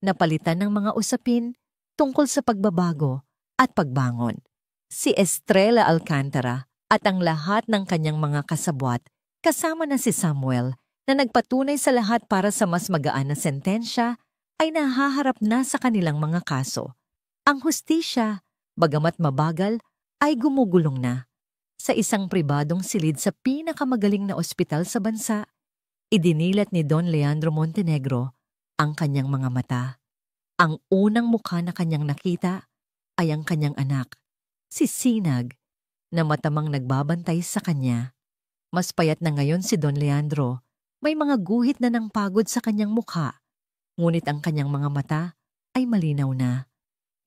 Speaker 1: Napalitan ng mga usapin tungkol sa pagbabago at pagbangon. Si Estrella Alcantara at ang lahat ng kanyang mga kasabwat, kasama na si Samuel, na nagpatunay sa lahat para sa mas magaan na sentensya, ay nahaharap na sa kanilang mga kaso. Ang hustisya, bagamat mabagal, ay gumugulong na. Sa isang pribadong silid sa pinakamagaling na ospital sa bansa, idinilat ni Don Leandro Montenegro ang kanyang mga mata. Ang unang mukha na kanyang nakita ay ang kanyang anak, si Sinag, na matamang nagbabantay sa kanya. Mas payat na ngayon si Don Leandro, may mga guhit na ng pagod sa kanyang mukha, ngunit ang kanyang mga mata ay malinaw na.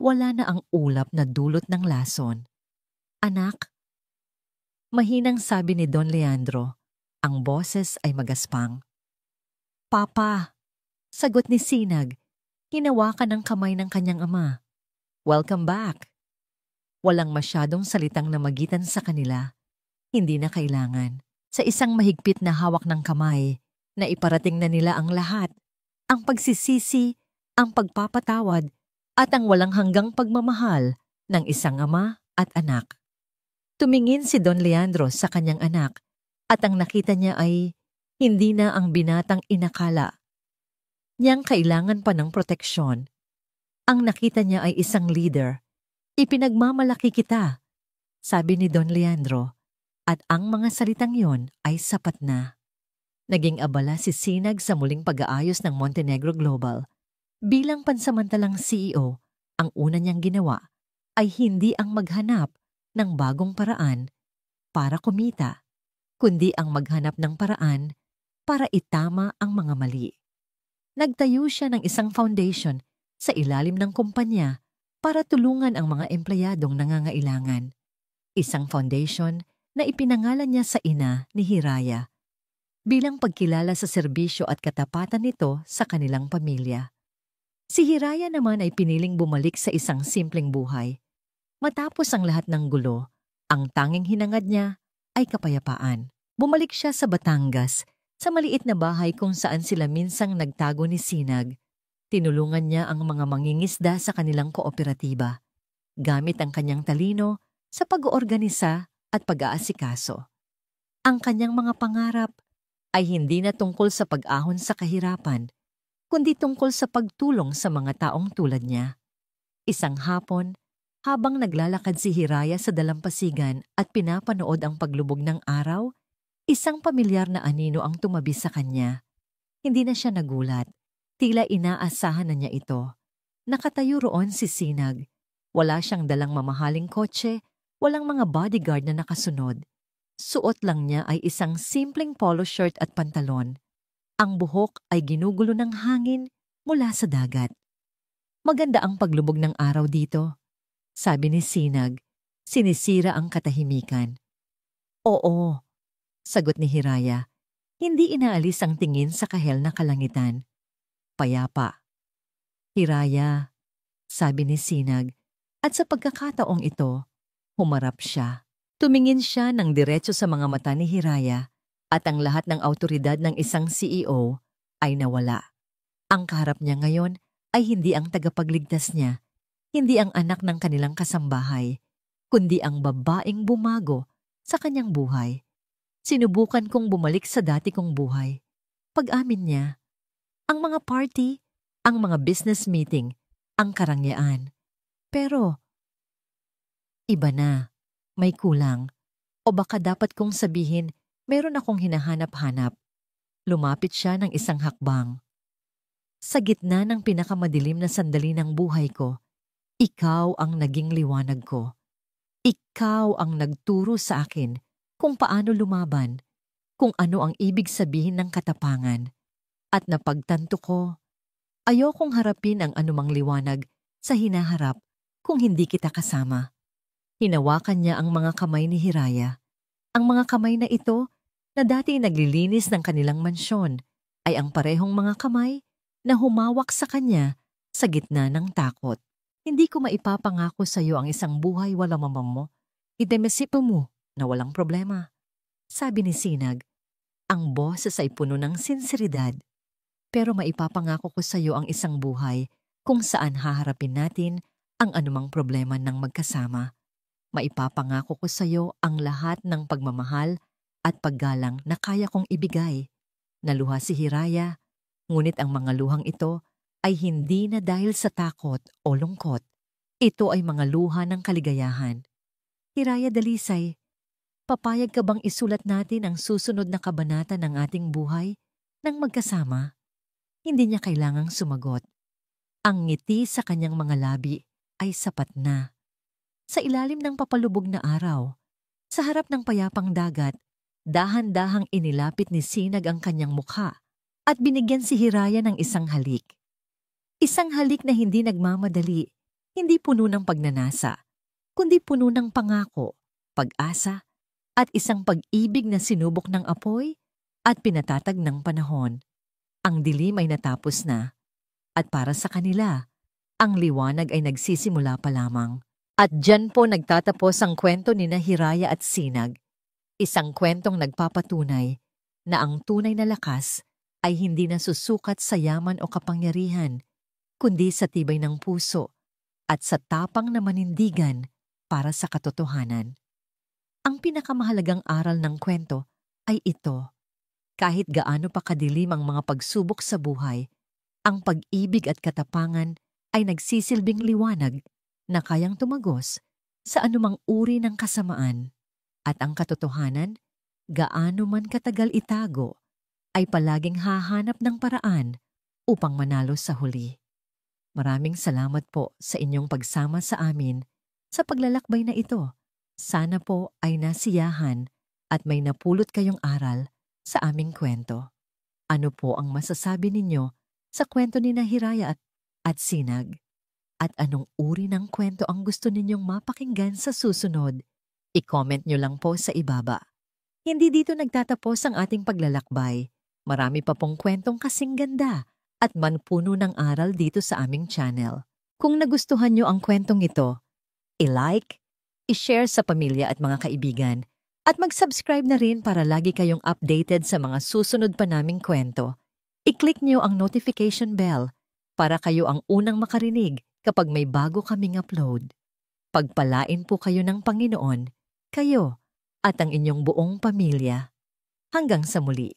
Speaker 1: Wala na ang ulap na dulot ng lason. Anak, mahinang sabi ni Don Leandro, ang boses ay magaspang. Papa, sagot ni Sinag, hinawakan ng kamay ng kanyang ama. Welcome back. Walang masyadong salitang namagitan sa kanila. Hindi na kailangan. Sa isang mahigpit na hawak ng kamay, na iparating na nila ang lahat. Ang pagsisisi, ang pagpapatawad, at ang walang hanggang pagmamahal ng isang ama at anak. Tumingin si Don Leandro sa kanyang anak at ang nakita niya ay hindi na ang binatang inakala niyang kailangan pa ng proteksyon. Ang nakita niya ay isang leader. Ipinagmamalaki kita, sabi ni Don Leandro, at ang mga salitang yon ay sapat na. Naging abala si Sinag sa muling pag-aayos ng Montenegro Global. Bilang pansamantalang CEO, ang una niyang ginawa ay hindi ang maghanap ng bagong paraan para kumita, kundi ang maghanap ng paraan para itama ang mga mali. Nagtayo siya ng isang foundation sa ilalim ng kumpanya para tulungan ang mga empleyadong nangangailangan. Isang foundation na ipinangalan niya sa ina ni Hiraya bilang pagkilala sa serbisyo at katapatan nito sa kanilang pamilya. Si Hiraya naman ay piniling bumalik sa isang simpleng buhay. Matapos ang lahat ng gulo, ang tanging hinangad niya ay kapayapaan. Bumalik siya sa Batangas, sa maliit na bahay kung saan sila minsang nagtago ni Sinag. Tinulungan niya ang mga mangingisda sa kanilang kooperatiba, gamit ang kanyang talino sa pag-oorganisa at pag-aasikaso. Ang kanyang mga pangarap ay hindi na tungkol sa pag-ahon sa kahirapan, kundi tungkol sa pagtulong sa mga taong tulad niya. Isang hapon, habang naglalakad si Hiraya sa dalampasigan at pinapanood ang paglubog ng araw, isang pamilyar na anino ang tumabi sa kanya. Hindi na siya nagulat. Tila inaasahan na niya ito. Nakatayo roon si Sinag. Wala siyang dalang mamahaling kotse, walang mga bodyguard na nakasunod. Suot lang niya ay isang simpleng polo shirt at pantalon. Ang buhok ay ginugulo ng hangin mula sa dagat. Maganda ang paglubog ng araw dito, sabi ni Sinag. Sinisira ang katahimikan. Oo, sagot ni Hiraya. Hindi inaalis ang tingin sa kahel na kalangitan. Payapa. Hiraya, sabi ni Sinag, at sa pagkakataong ito, humarap siya. Tumingin siya ng diretso sa mga mata ni Hiraya at ang lahat ng awtoridad ng isang CEO ay nawala. Ang kaharap niya ngayon ay hindi ang tagapagligtas niya, hindi ang anak ng kanilang kasambahay, kundi ang babaeng bumago sa kanyang buhay. Sinubukan kong bumalik sa dati kong buhay. Pag-amin niya, ang mga party, ang mga business meeting, ang karangyaan. Pero, iba na, may kulang. O baka dapat kong sabihin, meron akong hinahanap-hanap. Lumapit siya ng isang hakbang. Sa gitna ng pinakamadilim na sandali ng buhay ko, ikaw ang naging liwanag ko. Ikaw ang nagturo sa akin kung paano lumaban, kung ano ang ibig sabihin ng katapangan. At napagtanto ko, ayokong harapin ang anumang liwanag sa hinaharap kung hindi kita kasama. Hinawakan niya ang mga kamay ni Hiraya. Ang mga kamay na ito na dati naglilinis ng kanilang mansyon ay ang parehong mga kamay na humawak sa kanya sa gitna ng takot. Hindi ko maipapangako sa iyo ang isang buhay walang mama mo. Idemesipo mo na walang problema. Sabi ni Sinag, ang boses ay puno ng sinseridad. Pero maipapangako ko sa iyo ang isang buhay kung saan haharapin natin ang anumang problema ng magkasama. Maipapangako ko sa iyo ang lahat ng pagmamahal at paggalang na kaya kong ibigay. Naluha si Hiraya, ngunit ang mga luhang ito ay hindi na dahil sa takot o lungkot. Ito ay mga luha ng kaligayahan. Hiraya Dalisay, papayag ka bang isulat natin ang susunod na kabanata ng ating buhay nang magkasama? Hindi niya kailangang sumagot. Ang ngiti sa kanyang mga labi ay sapat na. Sa ilalim ng papalubog na araw, sa harap ng payapang dagat, dahan-dahang inilapit ni Sinag ang kanyang mukha at binigyan si Hiraya ng isang halik. Isang halik na hindi nagmamadali, hindi puno ng pagnanasa, kundi puno ng pangako, pag-asa, at isang pag-ibig na sinubok ng apoy at pinatatag ng panahon. Ang dilim ay natapos na, at para sa kanila, ang liwanag ay nagsisimula pa lamang. At diyan po nagtatapos ang kwento ni Hiraya at Sinag, isang kwentong nagpapatunay na ang tunay na lakas ay hindi nasusukat sa yaman o kapangyarihan, kundi sa tibay ng puso at sa tapang na manindigan para sa katotohanan. Ang pinakamahalagang aral ng kwento ay ito: kahit gaano pa kadilim ang mga pagsubok sa buhay, ang pag-ibig at katapangan ay nagsisilbing liwanag na kayang tumagos sa anumang uri ng kasamaan, at ang katotohanan, gaano man katagal itago, ay palaging hahanap ng paraan upang manalo sa huli. Maraming salamat po sa inyong pagsama sa amin sa paglalakbay na ito. Sana po ay nasiyahan at may napulot kayong aral sa aming kwento. Ano po ang masasabi ninyo sa kwento ni Hiraya at Sinag? At anong uri ng kwento ang gusto ninyong mapakinggan sa susunod? I-comment nyo lang po sa ibaba. Hindi dito nagtatapos ang ating paglalakbay. Marami pa pong kwentong kasing ganda at manpuno ng aral dito sa aming channel. Kung nagustuhan nyo ang kwentong ito, i-like, i-share sa pamilya at mga kaibigan, at mag-subscribe na rin para lagi kayong updated sa mga susunod pa naming kwento. I-click nyo ang notification bell para kayo ang unang makarinig kapag may bago kaming upload. Pagpalain po kayo ng Panginoon, kayo at ang inyong buong pamilya. Hanggang sa muli.